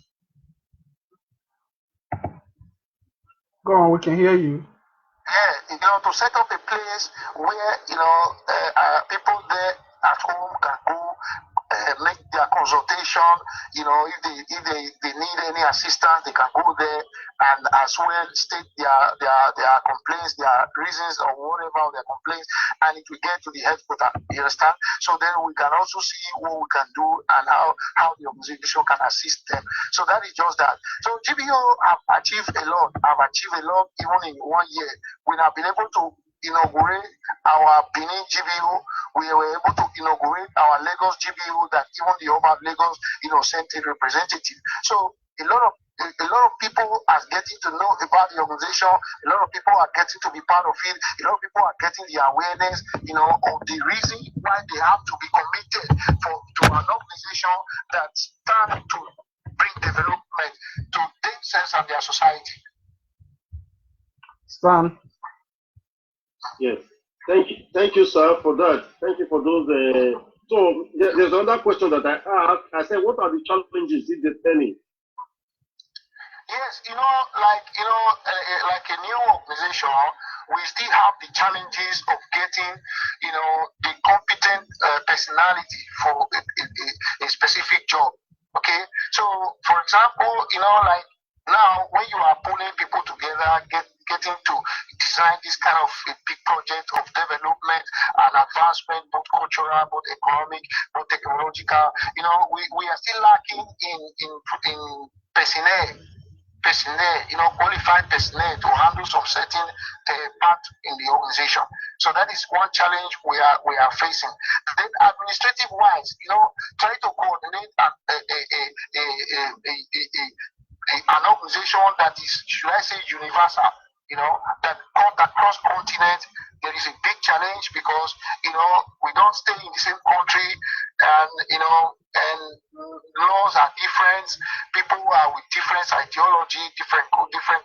Go on, we can hear you. Yeah, to set up a place where, people there at home can go make their consultation. If they need any assistance, they can go there and as well state their complaints, their reasons or whatever their complaints, and it will get to the headquarters. You understand? So then we can also see what we can do and how the organization can assist them. So that is just that. So GBO have achieved a lot. I've achieved a lot even in 1 year. We have been able to inaugurate our Benin GBO. We were able to inaugurate our Lagos GBO that even the Oba of Lagos, sent a representative. So a lot of people are getting to know about the organization. A lot of people are getting to be part of it. A lot of people are getting the awareness, of the reason why they have to be committed to an organization that stands to bring development to themselves and their society. Stan. Yes. Thank you, sir, for that. Thank you for those. So there's another question that I asked. I said, what are the challenges if there's any? Yes, like a new organization, we still have the challenges of getting, the competent personality for a specific job. Okay, so for example, like now when you are pulling people together, getting to design this kind of a big project of development and advancement, both cultural, both economic, both technological, we are still lacking in personnel. personnel, qualified personnel to handle some certain part in the organization. So that is one challenge we are facing. Then administrative wise, try to coordinate an organization that is, should I say, universal, that cut across continent. There is a big challenge because, we don't stay in the same country, and laws are different. People are with different ideology, different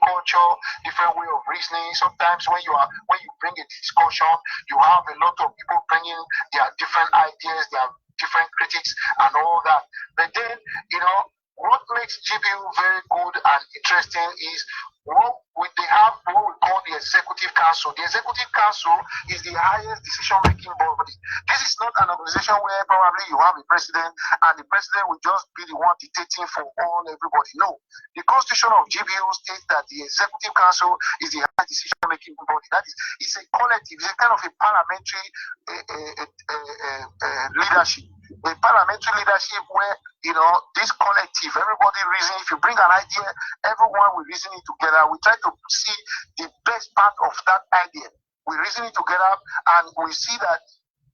culture, different way of reasoning. Sometimes when you bring a discussion, you have a lot of people bringing their different ideas, their different critics and all that. But then, what makes GBO very good and interesting is they have what we call the Executive Council. The Executive Council is the highest decision-making body. This is not an organization where probably you have a president and the president will just be the one dictating for everybody. No. The Constitution of GBO states that the Executive Council is the highest decision-making body. That is, it's a collective, it's a kind of a parliamentary leadership. A parliamentary leadership where, this collective, everybody reason. If you bring an idea, everyone will reason it together. We try to see the best part of that idea. We reason it together and we see that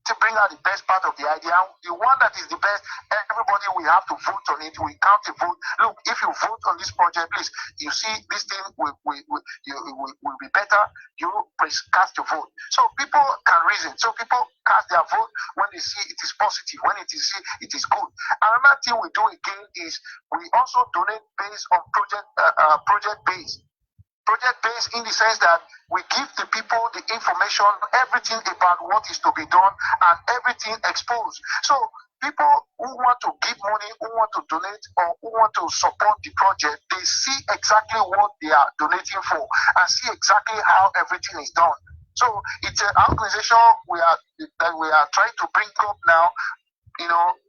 to bring out the best part of the idea. The one that is the best, everybody will have to vote on it. We count the vote. Look, if you vote on this project, please, you see this thing will be better. You cast your vote. So people can reason. So people cast their vote when they see it is positive, when it is good. Another thing we do again is we also donate based on project based. Project based in the sense that we give the people the information, everything about what is to be done and everything exposed. So people who want to give money, who want to donate or who want to support the project, they see exactly what they are donating for and see exactly how everything is done. So it's an organization we are trying to bring up now,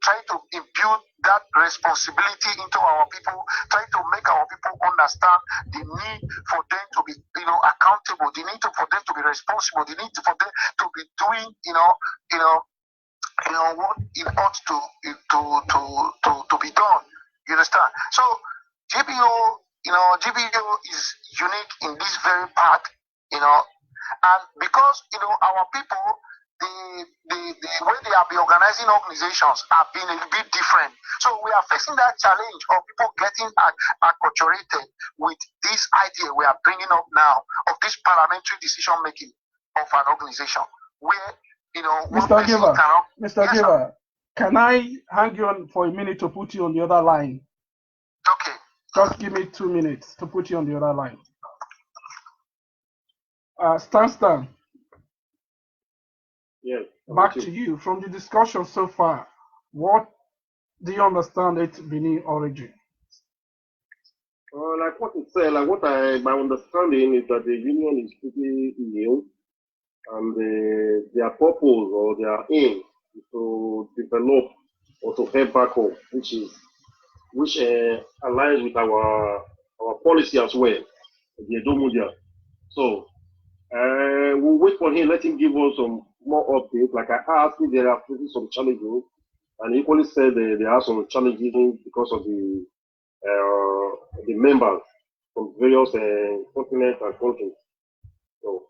trying to imbue that responsibility into our people, trying to make our people understand the need for them to be, accountable, the need for them to be responsible, the need for them to be doing, what it ought to be done. You understand? So GBO is unique in this very part, and because our people, the way they have been organizing organizations have been a bit different. So we are facing that challenge of people getting acculturated with this idea we are bringing up now of this parliamentary decision making of an organization where Mr. Ogieva, can I hang you on for a minute to put you on the other line? Okay. Just give me 2 minutes to put you on the other line. Stan. Yes. Back to you. From the discussion so far, what do you understand its Benin origin? Like what it said, my understanding is that the union is pretty new, and their purpose or their aim is to develop or to head back up, which aligns with our policy as well, the Edo Mudia. So we'll wait for him, let him give us some more updates. Like I asked if there are some challenges, and he equally said there are some challenges because of the members from various continents and countries. So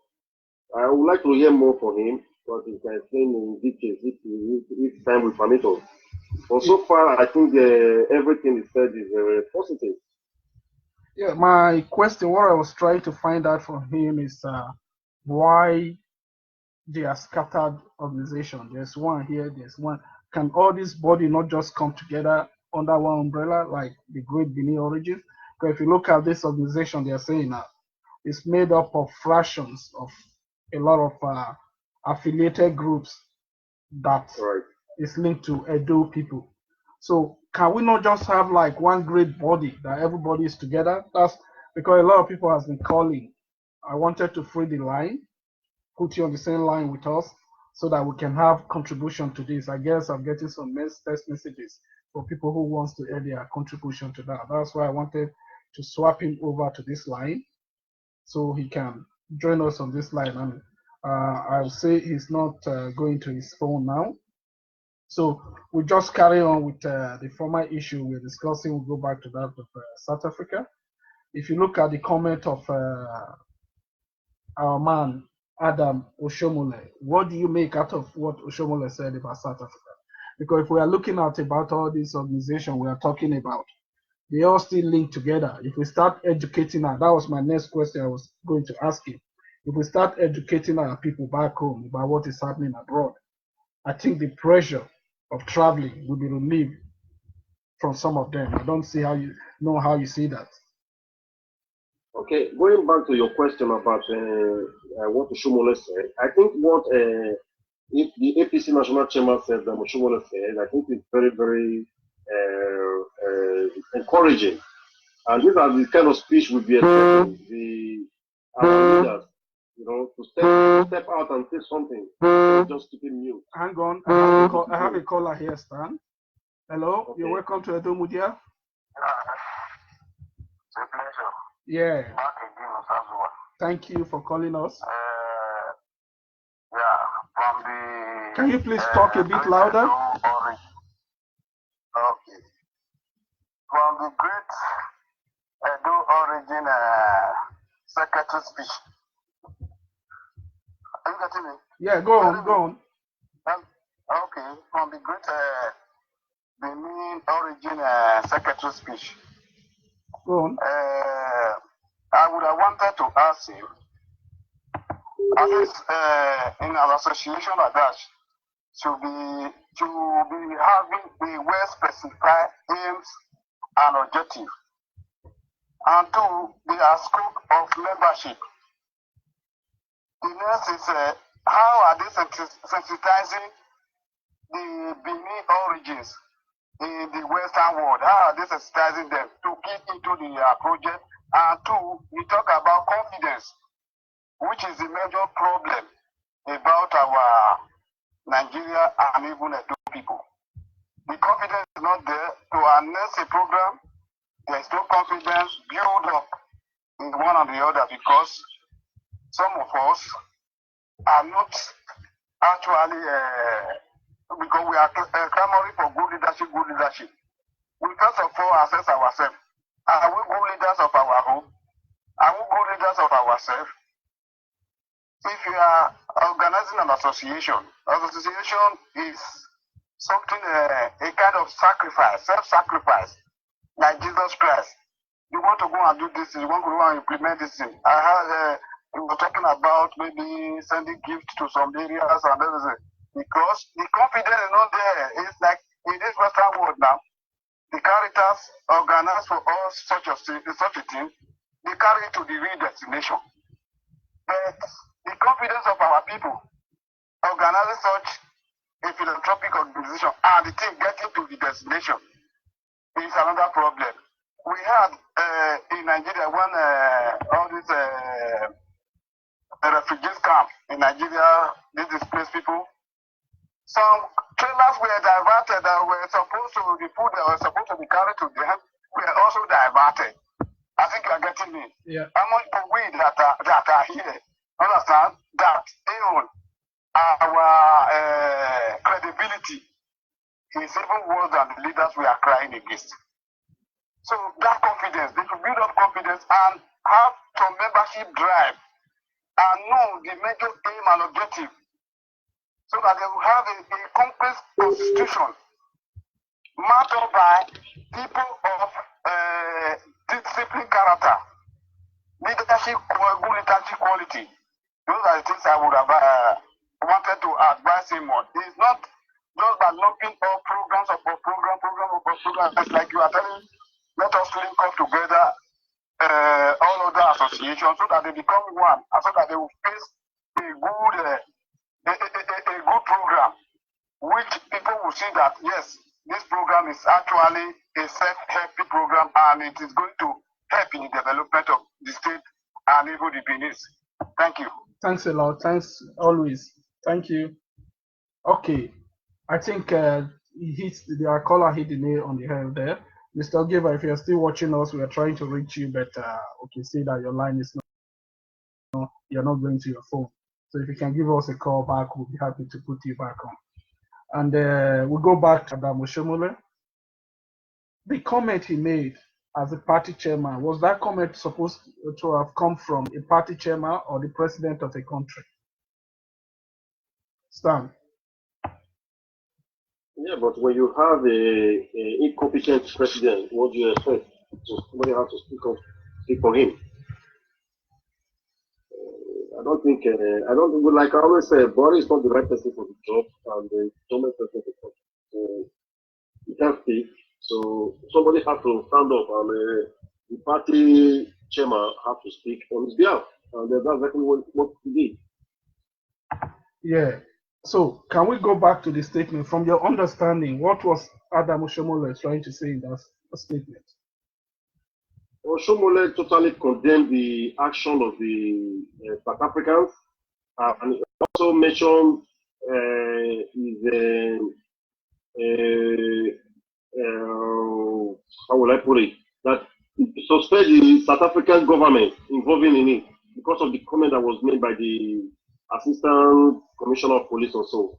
I would like to hear more from him, but he can explain in details if time will permit us. But so far, I think everything he said is very positive. Yeah, my question, what I was trying to find out from him is why they are scattered organization. There's one here, there's one. Can all this body not just come together under one umbrella like the Great Benin origin? Because if you look at this organization, they are saying that it's made up of fractions of a lot of affiliated groups that is linked to Edo people. So can we not just have like one great body that everybody is together? That's because a lot of people has been calling. I wanted to free the line, put you on the same line with us so that we can have contribution to this. I guess I'm getting some text messages for people who wants to add their contribution to that. That's why I wanted to swap him over to this line so he can join us on this line. And I'll say he's not going to his phone now. So we just carry on with the former issue we're discussing. We'll go back to that of South Africa. if you look at the comment of our man Adam Oshomole, what do you make out of what Oshomole said about South Africa? Because if we are looking at about all these organizations we are talking about, they all still link together. If we start educating that was my next question I was going to ask him. If we start educating our people back home about what is happening abroad, I think the pressure of traveling will be relieved from some of them. I don't see how you see that. Okay, going back to your question about what Oshomole said, I think what if the APC National Chairman said that Oshomole said, I think it's very, very encouraging. And these are the kind of speech we be expecting our leaders, to step out and say something, just keep it mute. Hang on, I have a caller here, Stan. Hello, okay. You're welcome to Edo Mudia. It's a pleasure. Yeah. Back again, Osazua. Thank you for calling us. From the. Can you please talk a bit louder? Okay. From the great Edo origin secretary speech. Are you getting me? Yeah, go on. Okay, from the great Benin origin secretary speech. Go on. I would have wanted to ask him, at least in our association like that, to be having a well-specified aims and objective, and two, the scope of membership. The next is how are they sensitizing the Benin origins in the Western world? How are they sensitizing them to get into the project? And two, we talk about confidence, which is the major problem about our Nigeria and even Edo people. The confidence is not there to announce a program. There is no confidence build up in one or the other because some of us are not actually, because we are clamoring for good leadership. We first of all assess ourselves. Are we good leaders of our home? Are we good leaders of ourselves? If you are organizing an association is something, a kind of sacrifice, self-sacrifice, like Jesus Christ. You want to go and do this, you want to go and implement this thing. I heard we were talking about maybe sending gifts to some areas and everything. Because the confidence is not there. It's like in this Western world now, the characters organize for us such a thing, they carry it to the real destination. But the confidence of our people organizing such a philanthropic organization and the thing getting to the destination is another problem. We had in Nigeria when all these refugees camp in Nigeria, these displaced people, some trailers were diverted that were supposed to be food that were supposed to be carried to them were also diverted. I think you are getting me. Yeah. How much we that are here understand that even our credibility is even worse than the leaders we are crying against. So that confidence, they should build up confidence and have some membership drive and know the major aim and objective, so that they will have a complete constitution mapped up by people of disciplined character, leadership, good leadership quality. Those are the things I would have wanted to advise him on. It's not just by lumping all programs upon program. It's like you are telling, let us link up together all other associations so that they become one, and so that they will face a good program, which people will see that yes, this program is actually a self-helping program and it is going to help in the development of the state and even the Benin. Thank you. Thanks a lot. Thanks always. Thank you. Okay, I think our caller hit the nail on the head there. Mr. Ogieva, if you're still watching us, we are trying to reach you, but we can see that your line is not, you're not going to your phone. So if you can give us a call back, we'll be happy to put you back on. And we'll go back to Adam Oshomole. The comment he made as a party chairman. Was that comment supposed to have come from a party chairman or the president of a country? Stan. Yeah, but when you have a incompetent president, what do you expect? So somebody has to speak for him. I don't think, like I always say, Boris is not the right person for the job, and the government person for the job. So he can't speak. So somebody has to stand up, and the party chairman has to speak on his behalf. And that's exactly what he did. Yeah. So can we go back to the statement? From your understanding, what was Adam Oshomole trying to say in that statement? Oshomole totally condemned the action of the South Africans, and he also mentioned how will I put it, that he suspect the South African government involving in it because of the comment that was made by the Assistant Commissioner of Police also.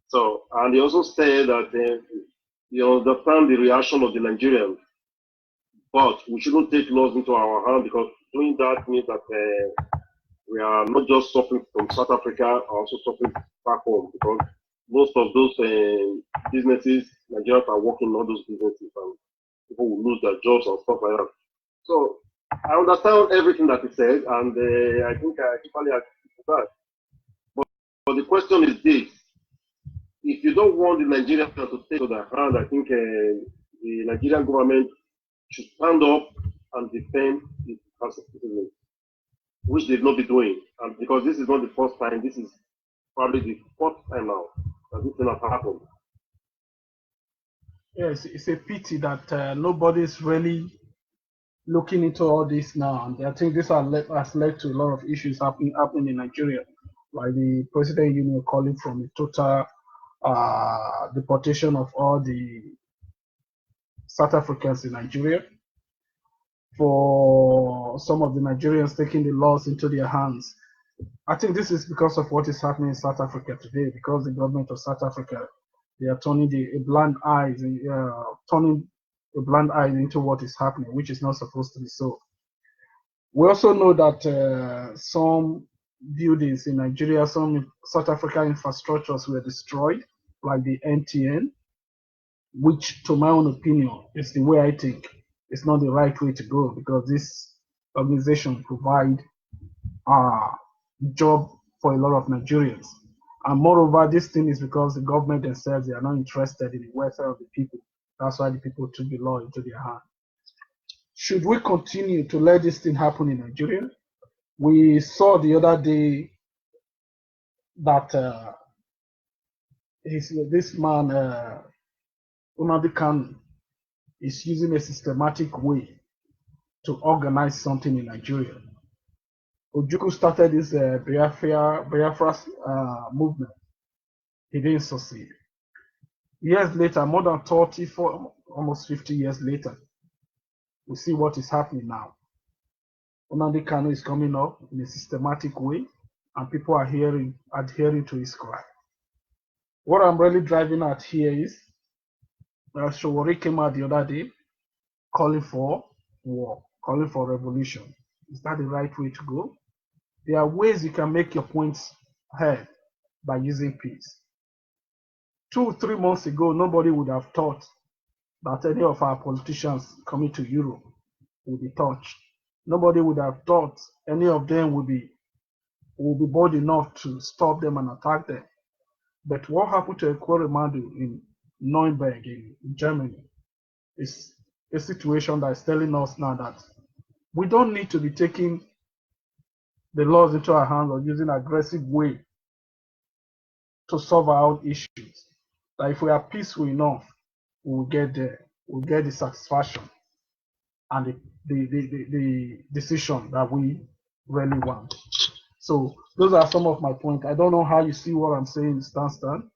So, and he also said that you understand the reaction of the Nigerians, but we shouldn't take laws into our hands because doing that means that we are not just suffering from South Africa, also suffering back home because most of those businesses, Nigerians are working in all those businesses and people will lose their jobs and stuff like that. So I understand everything that he said, and I think I totally agree with that. But the question is this: if you don't want the Nigerians to take to their hand, I think the Nigerian government should stand up and defend its citizens, which they've not been doing. And because this is not the first time, this is probably the fourth time now that this thing has happened. Yes, it's a pity that nobody's really looking into all this now, and I think this has led to a lot of issues happening in Nigeria, like the President Union calling from a total deportation of all the South Africans in Nigeria, for some of the Nigerians taking the laws into their hands. I think this is because of what is happening in South Africa today, because the government of South Africa, they are turning a blind eye into what is happening, which is not supposed to be so. We also know that some buildings in Nigeria, some South African infrastructures were destroyed, like the NTN, which, to my own opinion, is the way I think it's not the right way to go, because this organization provide job for a lot of Nigerians. And moreover, this thing is because the government themselves, they are not interested in the welfare of the people. That's why the people took the law into their hand. Should we continue to let this thing happen in Nigeria? We saw the other day that this man, Nnamdi Kanu, is using a systematic way to organize something in Nigeria. Ojukwu started this Biafra movement. He didn't succeed. Years later, more than almost 50 years later, we see what is happening now. Nnamdi Kanu is coming up in a systematic way, and people are adhering to his cry. What I'm really driving at here is Showore came out the other day calling for war, calling for revolution. Is that the right way to go? There are ways you can make your points heard by using peace. 2-3 months ago, nobody would have thought that any of our politicians coming to Europe would be touched. Nobody would have thought any of them would be bold enough to stop them and attack them. But what happened to Ekweremadu in Nuremberg in Germany is a situation that is telling us now that we don't need to be taking the laws into our hands or using aggressive way to solve our own issues. That if we are peaceful enough, we will get there. We'll get the satisfaction and the decision that we really want. So those are some of my points. I don't know how you see what I'm saying, Stan.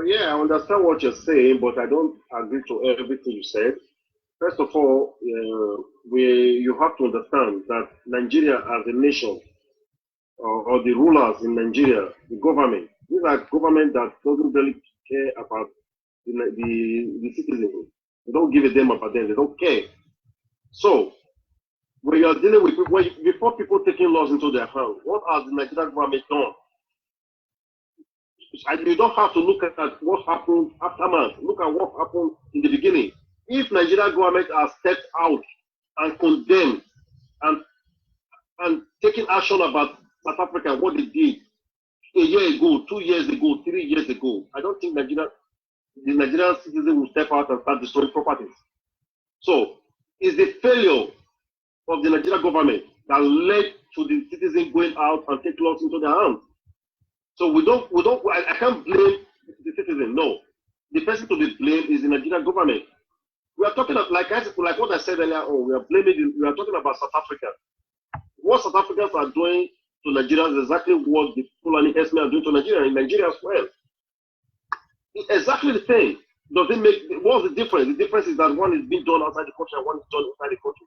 Yeah, I understand what you're saying, but I don't agree to everything you said. First of all, you have to understand that Nigeria as a nation, or the rulers in Nigeria, the government, these are government that doesn't really care about the citizens. They don't give a damn about them. They don't care. So, when you're dealing with people, before people taking laws into their hands, what has the Nigerian government done? And you don't have to look at what happened aftermath. Look at what happened in the beginning. If Nigerian government has stepped out and condemned and taking action about South Africa, what they did a year ago, 2 years ago, 3 years ago, I don't think the Nigerian citizen will step out and start destroying properties. So, it's the failure of the Nigerian government that led to the citizen going out and take laws into their hands. So I can't blame the citizen. No, the person to be blamed is the Nigerian government. We are talking about, like what I said earlier on, we are talking about South Africa. What South Africans are doing to Nigerians is exactly what the Fulani herdsmen are doing to Nigeria, in Nigeria as well. It's exactly the same. What's the difference? The difference is that one is being done outside the country and one is done inside the country.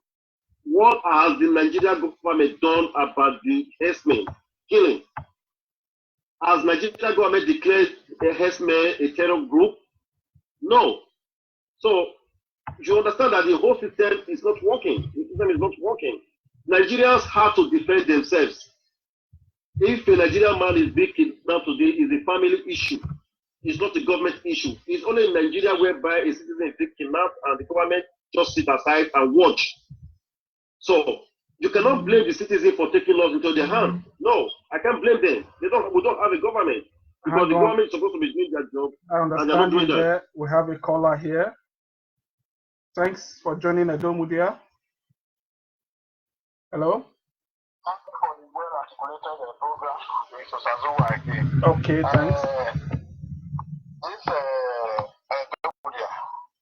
What has the Nigerian government done about the herdsmen killing? Has Nigerian government declared the herdsmen a terror group? No. So you understand that the whole system is not working. The system is not working. Nigerians have to defend themselves. If a Nigerian man is being kidnapped today, it's a family issue. It's not a government issue. It's only in Nigeria whereby a citizen is being kidnapped and the government just sit aside and watch. So you cannot blame the citizen for taking laws into their hands. No, I can't blame them. We don't have a government because the government is supposed to be doing their job. I understand you there. We have a caller here. Thanks for joining Edo Mudia. Hello. Okay, thanks.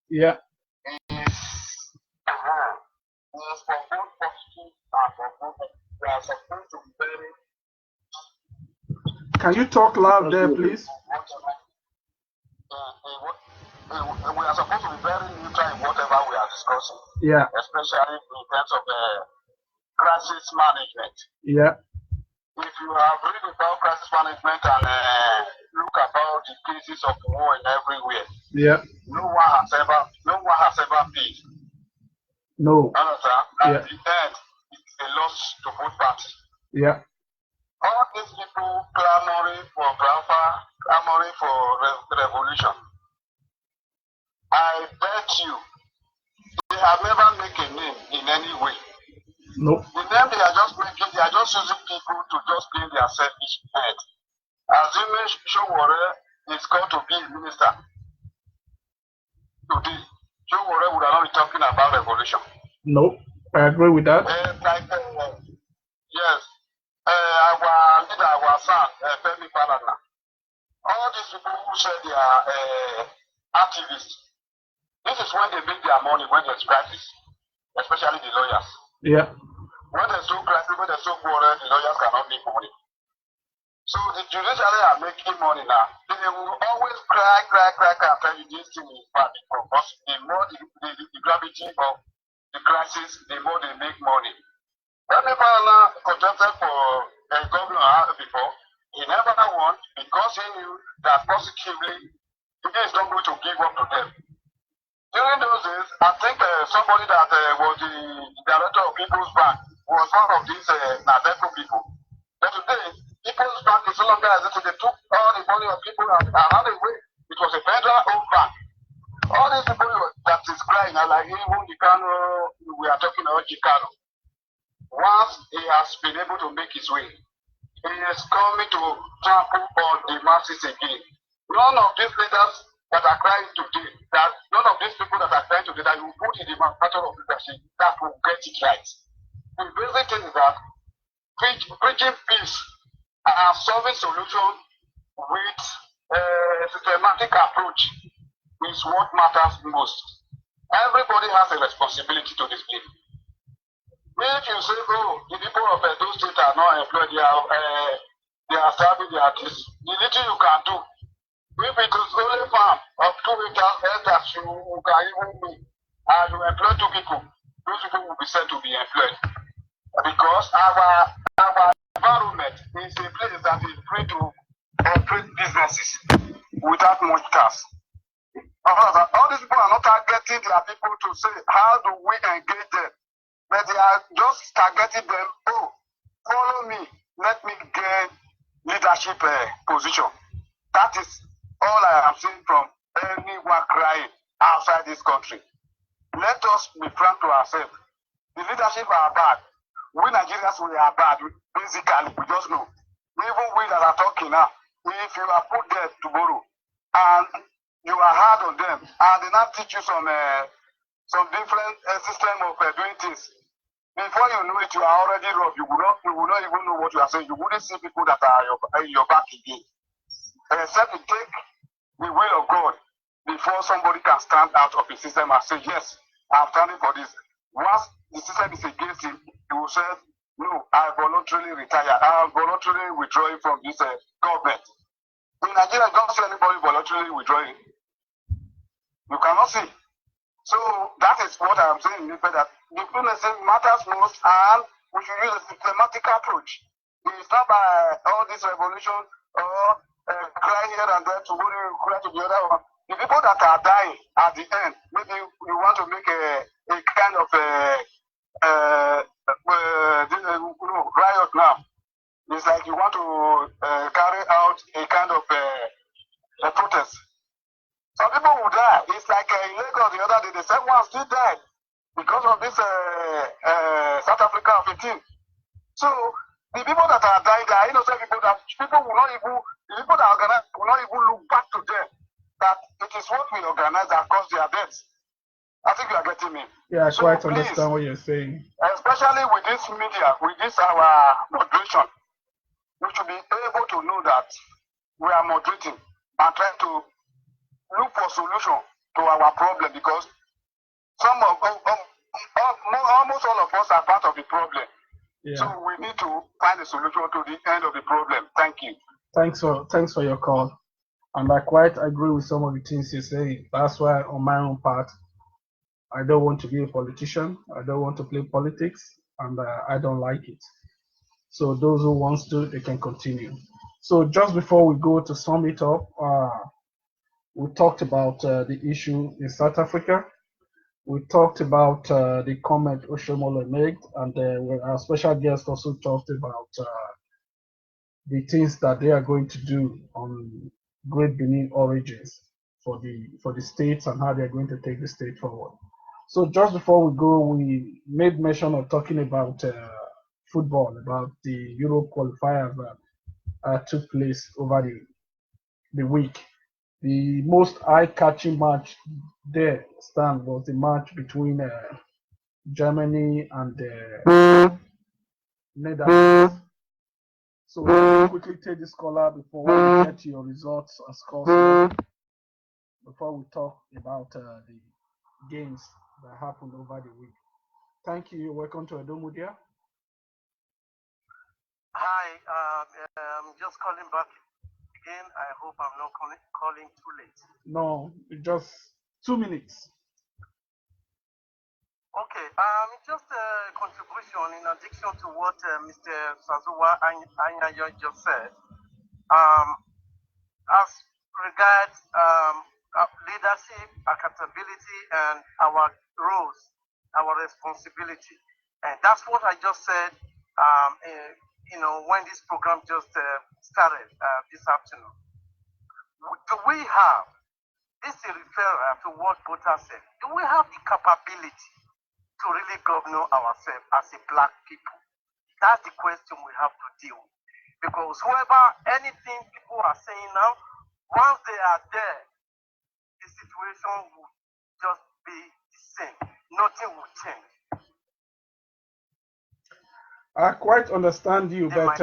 Yeah. Can you talk loud there, please? We are supposed to be very neutral in whatever we are discussing. Yeah. Especially in terms of crisis management. Yeah. If you have read about crisis management and look about the cases of war in everywhere, yeah, no one has ever paid. No. At the end, it's a loss to both parties. Yeah. All these people clamoring for revolution. I bet you they have never made a name in any way. No. The name they are just making, they are just using people to just clean their selfish head. Assuming Showore is going to be a minister today, Showore would not be talking about revolution. No, I agree with that. Yes, our leader, our son, Femi Falana. All these people who say they are activists, this is when they make their money when there's crisis, especially the lawyers. Yeah. When there's no crisis, when there's no quarrel, the lawyers cannot make money. So the judiciary are making money now. They will always cry and tell you this thing is bad because the more the gravity of the crisis, the more they make money. When Falana contested for a governor before, he never won because he knew that positively he is not going to give up to them. During those days, I think somebody that was the director of People's Bank was one of these Nadeco people. But today, People's Bank is no longer existing. They took all the money of people and ran away. It was a federal-owned bank. All these people that is crying are like even Chicano, we are talking about Chicano. Once he has been able to make his way, he is coming to trample on the masses again. None of these leaders that are crying today, none of these people that are crying today that you put in the matter of leadership, that will get it right. The basic thing is that preaching peace and solving solution with a systematic approach is what matters most. Everybody has a responsibility to this thing. If you say, oh, the people of those states are not employed, they are serving their this, the little you can do. If it is only farm of 2 acres that you can even do, and you employ 2 people, those people will be said to be employed. Because our environment is a place that is free to operate businesses without much tax. All these people are not targeted targeting their people to say, how do we engage them? But they are just targeting them, oh, follow me, let me get leadership position. That is all I have seen from anyone crying outside this country. Let us be frank to ourselves. The leadership are bad. We Nigerians, we are bad. Basically, we just know. Even we that are talking now, if you are put there tomorrow and you are hard on them and they not teach you some different system of doing things, before you know it, you are already rough. You will not even know what you are saying. You wouldn't see people that are in your back again. Except you take the will of God before somebody can stand out of the system and say, yes, I'm standing for this. Once the system is against him, he will say, no, I voluntarily retire. I am voluntarily withdrawing from this government. In Nigeria, don't see anybody voluntarily withdrawing. You cannot see. So that is what I am saying, that the fluency matters most, and we should use a systematic approach. It's not by all this revolution or crying here and there to go to cry to the other one. The people that are dying at the end, maybe you want to make a kind of riot now. It's like you want to carry out a kind of a protest. Some people will die. It's like in Lagos the other day, the same one still died because of this South Africa of 18. So the people that are dying, there are innocent people that people will not even, the people that organize will not even look back to them. That it is what we organize that caused their deaths. I think you are getting me. Yeah, I so quite please, understand what you're saying. Especially with this media, with this our moderation, we should be able to know that we are moderating and trying to look for solution to our problem, because almost all of us are part of the problem. Yeah. So we need to find a solution to the end of the problem. Thank you. Thanks for your call. And I quite agree with some of the things you say. That's why on my own part, I don't want to be a politician. I don't want to play politics, and I don't like it. So those who wants to, they can continue. So just before we go to sum it up, we talked about the issue in South Africa. We talked about the comment Oshomole made, and our special guest also talked about the things that they are going to do on Great Benin origins for the states and how they are going to take the state forward. So just before we go, we made mention of talking about football, about the Euro qualifiers that took place over the week. The most eye-catching match there was the match between Germany and Netherlands. So let me quickly take this caller before we get your results and scores before we talk about the games that happened over the week. Thank you. Welcome to Mudia. Hi, I'm just calling back again. I hope I'm not calling too late. No, just 2 minutes. Okay, just a contribution in addition to what Mr. Sazuwa Anyayo just said. As regards leadership, accountability, and our roles, our responsibility, and that's what I just said. When this program just started this afternoon, do we have, this is a referral to what Bota said, do we have the capability to really govern ourselves as a black people? That's the question we have to deal with. Because anything people are saying now, once they are there, the situation will just be the same. Nothing will change. I quite understand you, but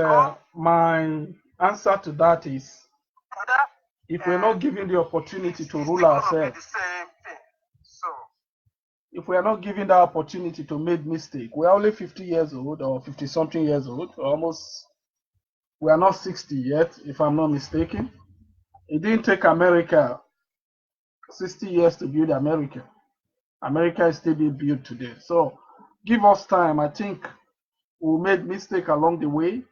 my answer to that is, if we're not given the opportunity to rule ourselves, if we are not given the opportunity to make mistake, we are only 50 years old or 50 something years old, almost, we are not 60 yet, if I'm not mistaken. It didn't take America 60 years to build America. America is still being built today. So give us time. I think we'll make mistake along the way.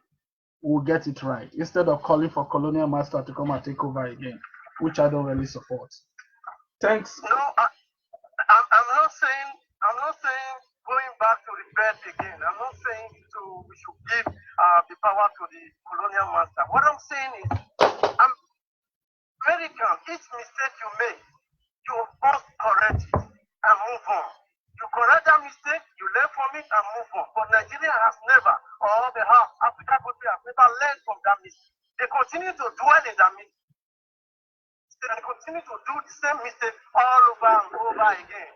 We'll get it right, instead of calling for colonial master to come and take over again, which I don't really support. Thanks. No, mistake, you learn from it and move on. But Nigeria has never, or the half African country has never learned from that mistake. They continue to dwell in that mistake. They continue to do the same mistake all over and over again.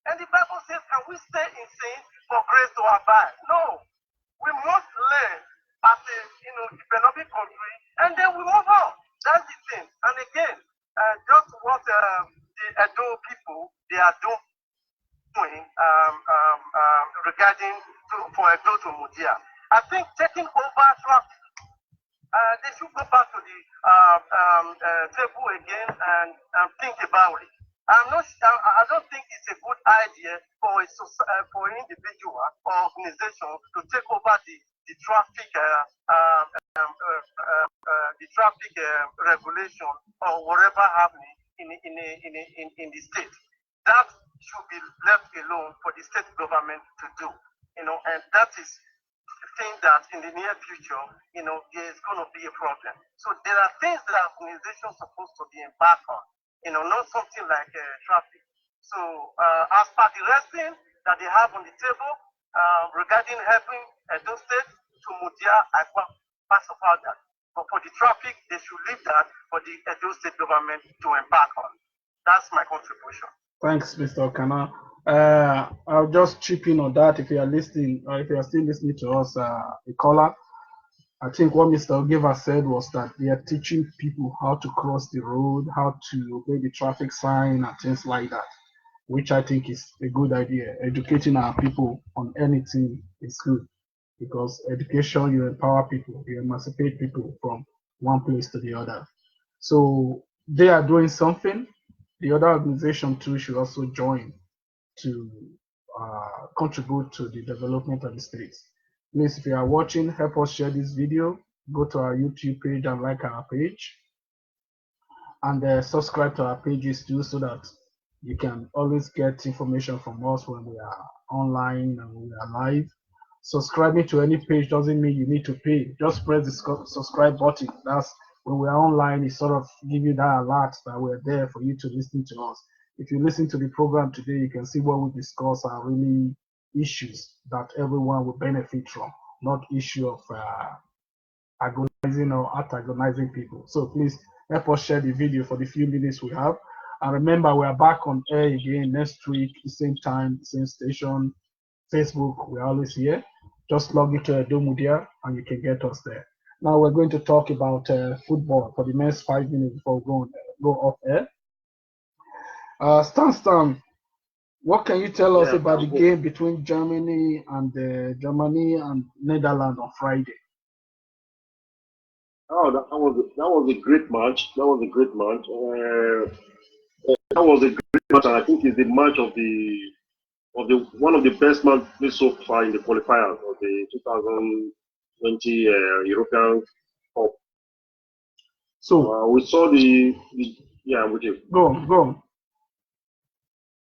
And the Bible says, can we stay in sin for grace to abide? No. We must learn as a developing country, and then we move on. That's the thing. And again, just what the Edo people they are doing regarding for Edo to Mudia. I think taking over traffic. They should go back to the table again and think about it. I don't think it's a good idea for an individual or organization to take over the traffic regulation or whatever happening in the state. That should be left alone for the state government to do. And that is think that in the near future, there's going to be a problem. So there are things that organizations are supposed to be embarked on, not something like traffic. So as per the wrestling that they have on the table regarding helping Edo State to Mudia, I pass about that. But for the traffic, they should leave that for the Edo State government to embark on. That's my contribution. Thanks, Mr. Okana. I'll just chip in on that if you are listening, or if you are still listening to us, a caller. I think what Mr. Ogieva said was that they are teaching people how to cross the road, how to obey the traffic sign and things like that, which I think is a good idea. Educating our people on anything is good because education, you empower people, you emancipate people from one place to the other. So they are doing something. The other organization too should also join to contribute to the development of the states. Please, if you are watching, help us share this video. Go to our YouTube page and like our page. And subscribe to our pages too so that you can always get information from us when we are online and we are live. Subscribing to any page doesn't mean you need to pay. Just press the subscribe button. That's when we are online, it sort of give you that alert that we're there for you to listen to us. If you listen to the program today, you can see what we discuss are really issues that everyone will benefit from, not issue of agonizing or antagonizing people. So please help us share the video for the few minutes we have. And remember, we are back on air again next week, the same time, same station, Facebook. We're always here. Just log into Edo Mudia and you can get us there. Now we're going to talk about football for the next 5 minutes before we go off air. Stan, what can you tell us about the game between Germany and Netherlands on Friday? Oh, that was a great match. That was a great match. That was a great match, and I think it's the match of the one of the best matches so far in the qualifiers of the 2020 European Cup. So we saw with you. Go on.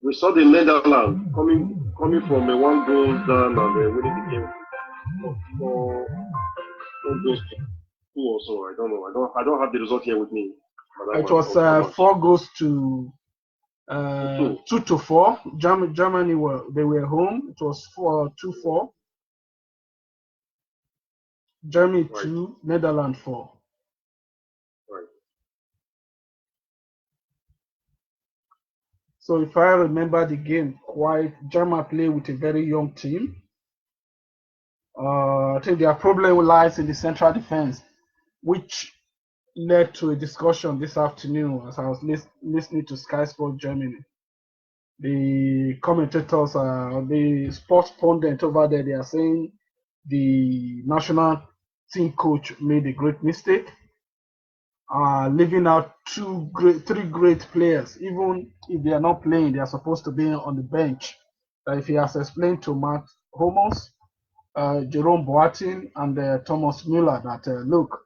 We saw the Netherlands coming from a 1 goal down and winning the game. 4 goals to 2 or so. I don't know. I don't have the result here with me. It was 4 goals to 2-4. Germany were home. It was 2-4. Germany 2, Netherlands 4. Right. So if I remember the game Germany played with a very young team. I think their problem lies in the central defense, which led to a discussion this afternoon as I was listening to Sky Sports Germany. The commentators, the sports pundit over there, they are saying the national team coach made a great mistake, leaving out 3 great players. Even if they are not playing, they are supposed to be on the bench. If he has explained to Matt Hummels, Jerome Boateng, and Thomas Müller that, look,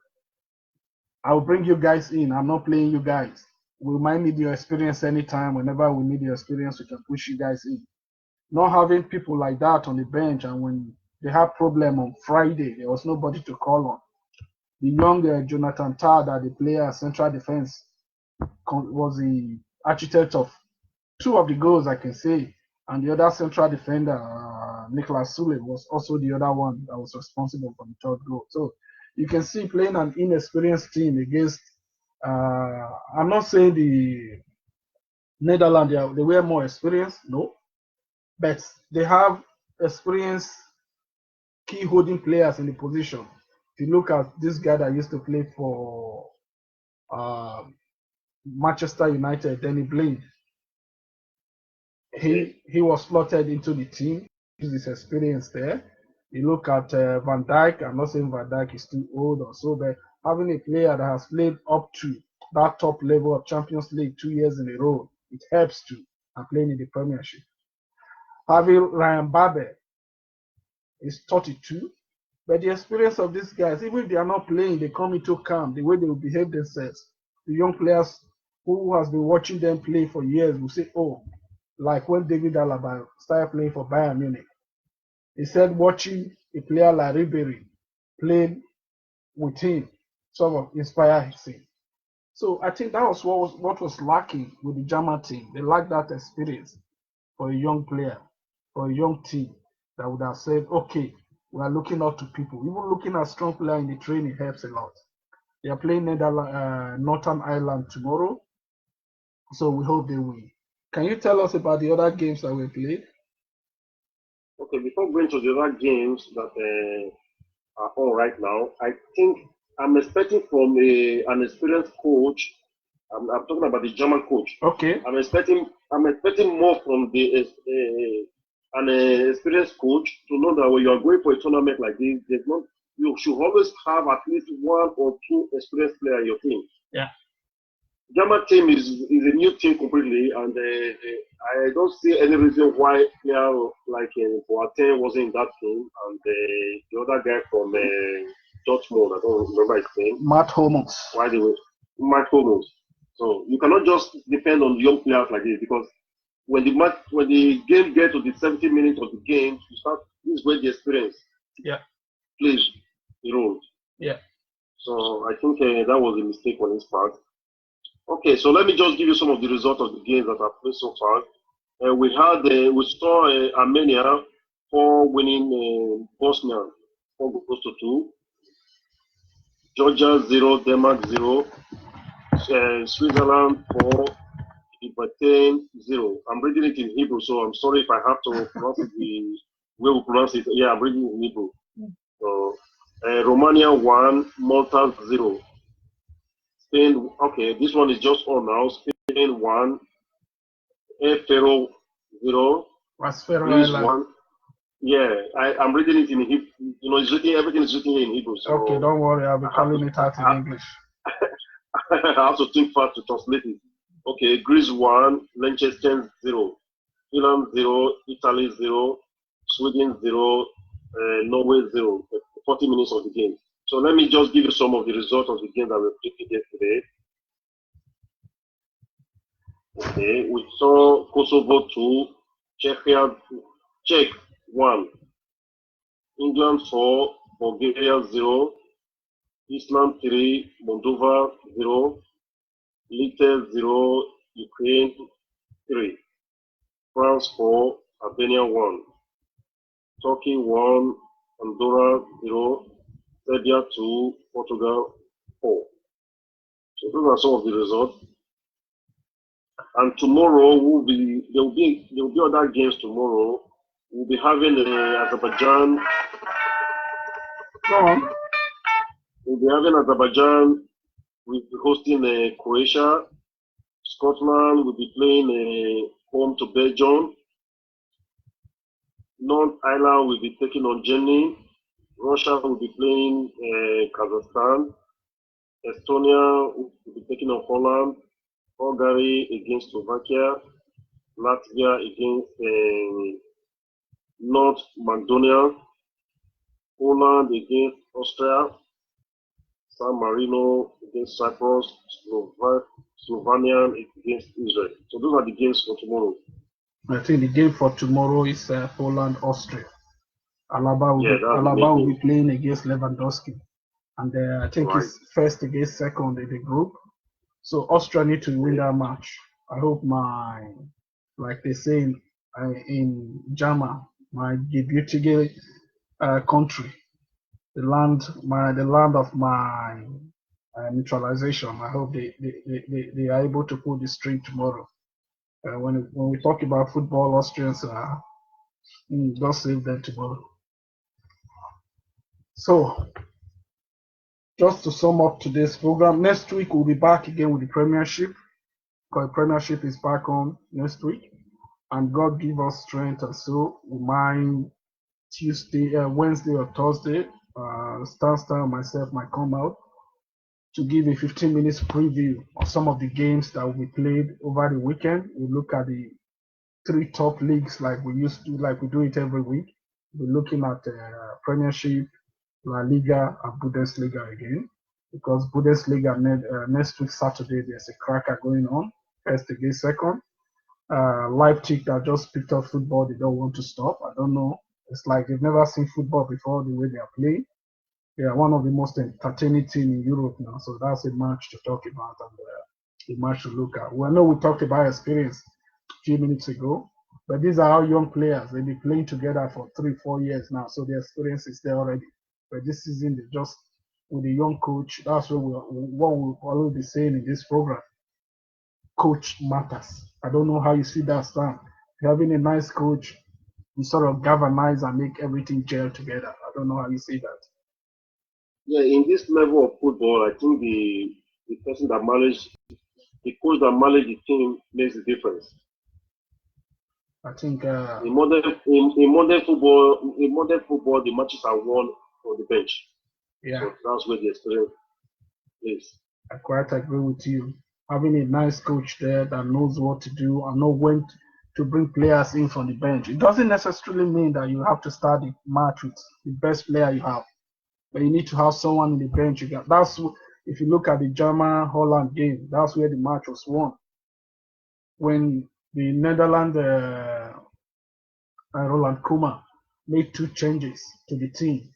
I'll bring you guys in. I'm not playing you guys. We might need your experience anytime. Whenever we need your experience, we can push you guys in. Not having people like that on the bench, and when they have problem on Friday, there was nobody to call on. The young Jonathan Tah, the player central defense, was the architect of 2 of the goals, I can say. And the other central defender, Nicolas Sule, was also the other one that was responsible for the third goal. So you can see playing an inexperienced team against, I'm not saying the Netherlands, they were more experienced, no, but they have experienced key holding players in the position. If you look at this guy that used to play for Manchester United, Danny Blind, he was slotted into the team. His experience there. You look at Van Dijk. I'm not saying Van Dijk is too old or so, but having a player that has played up to that top level of Champions League 2 years in a row, it helps too. And playing in the Premiership. Having Ryan Babel is 32, but the experience of these guys, even if they are not playing, they come into camp, the way they will behave themselves. The young players who has been watching them play for years will say, oh, like when David Alaba started playing for Bayern Munich. He said watching a player like Ribery playing with him sort of inspired him. So I think that was what was lacking with the German team. They lacked that experience for a young player, for a young team that would have said, okay, we are looking up to people. Even looking at strong player in the training helps a lot. They are playing Northern Ireland tomorrow, so we hope they win. Can you tell us about the other games that we played? Okay, before going to the other games that are on right now, I think I'm expecting from an experienced coach. I'm talking about the German coach. Okay. I'm expecting more from an experienced coach to know that when you are going for a tournament like this, you should always have at least one or two experienced players in your team. Yeah. German team is a new team completely, and I don't see any reason why player like Boateng wasn't in that team, and the other guy from Dortmund, I don't remember his name. Matt Hummels. Why they were Matt Hummels. So you cannot just depend on young players like this, because when the game gets to the 70 minutes of the game, this is where the experience plays the role. Yeah. So I think that was a mistake on his part. Okay, so let me just give you some of the results of the games that I've played so far. We saw Armenia winning Bosnia 4-2, Georgia 0, Denmark 0, Switzerland 4, Ukraine 0. I'm reading it in Hebrew, so I'm sorry if I have to pronounce it the way we pronounce it. Yeah, I'm reading it in Hebrew. So Romania 1, Malta 0. Spain, okay, this one is just on now. Spain 1, Faro 0. Greece 1. Yeah, I'm reading it in Hebrew. You know, everything is written in Hebrew. So okay, don't worry, I'll be calling it out in English. I have to think fast to translate it. Okay, Greece 1, Liechtenstein 0, Finland 0, Italy 0, Sweden 0, Norway 0. 40 minutes of the game. So let me just give you some of the results of the game that we played yesterday. Okay, we saw Kosovo 2, Czech 1, England 4, Bulgaria 0, Iceland 3, Moldova 0, Lithuania 0, Ukraine 3, France 4, Albania 1, Turkey 1, Andorra 0, Serbia 2, Portugal 4. So those are some of the results. And tomorrow there will be other games tomorrow. We'll be having Azerbaijan. Go on. We'll be having Azerbaijan. We'll be hosting Croatia. Scotland will be playing home to Belgium. North Ireland will be taking on Germany. Russia will be playing Kazakhstan. Estonia will be taking on Holland. Hungary against Slovakia. Latvia against North Macedonia. Poland against Austria. San Marino against Cyprus. Slovenia against Israel. So those are the games for tomorrow. I think the game for tomorrow is Poland, Austria. Alaba will be playing against Lewandowski. And I think it's first against second in the group. So Austria need to win that match. I hope like they say in Jama, my Djibouti country, the land of my neutralization. I hope they are able to pull the string tomorrow. When we talk about football, Austrians God save them tomorrow. So, just to sum up today's program, next week we'll be back again with the Premiership, because the Premiership is back on next week, and God give us strength, and so we might Wednesday or Thursday, Star and myself might come out to give a 15 minutes preview of some of the games that will be played over the weekend. We'll look at the three top leagues like we do it every week. We're looking at Premiership, La Liga, and Bundesliga again, because Bundesliga next week Saturday there's a cracker going on. First against second. Leipzig that just picked up football, they don't want to stop. I don't know. It's like they've never seen football before the way they are playing. They are one of the most entertaining teams in Europe now, so that's a match to talk about and a match to look at. We know we talked about experience a few minutes ago, but these are our young players. They've been playing together for 3-4 years now, so the experience is there already. But this season, they just with a young coach. That's what we'll always be saying in this program. Coach matters. I don't know how you see that, Stan. Having a nice coach, you sort of galvanize and make everything gel together. I don't know how you see that. Yeah, in this level of football, I think the person that managed, the coach that managed the team makes the difference. I think in modern football, the matches are won on the bench. Yeah, so that's where the experience is. I quite agree with you. Having a nice coach there that knows what to do and know when to bring players in from the bench. It doesn't necessarily mean that you have to start the match with the best player you have, but you need to have someone in the bench. That's if you look at the German-Holland game, that's where the match was won. When the Netherlands, Roland Koeman made 2 changes to the team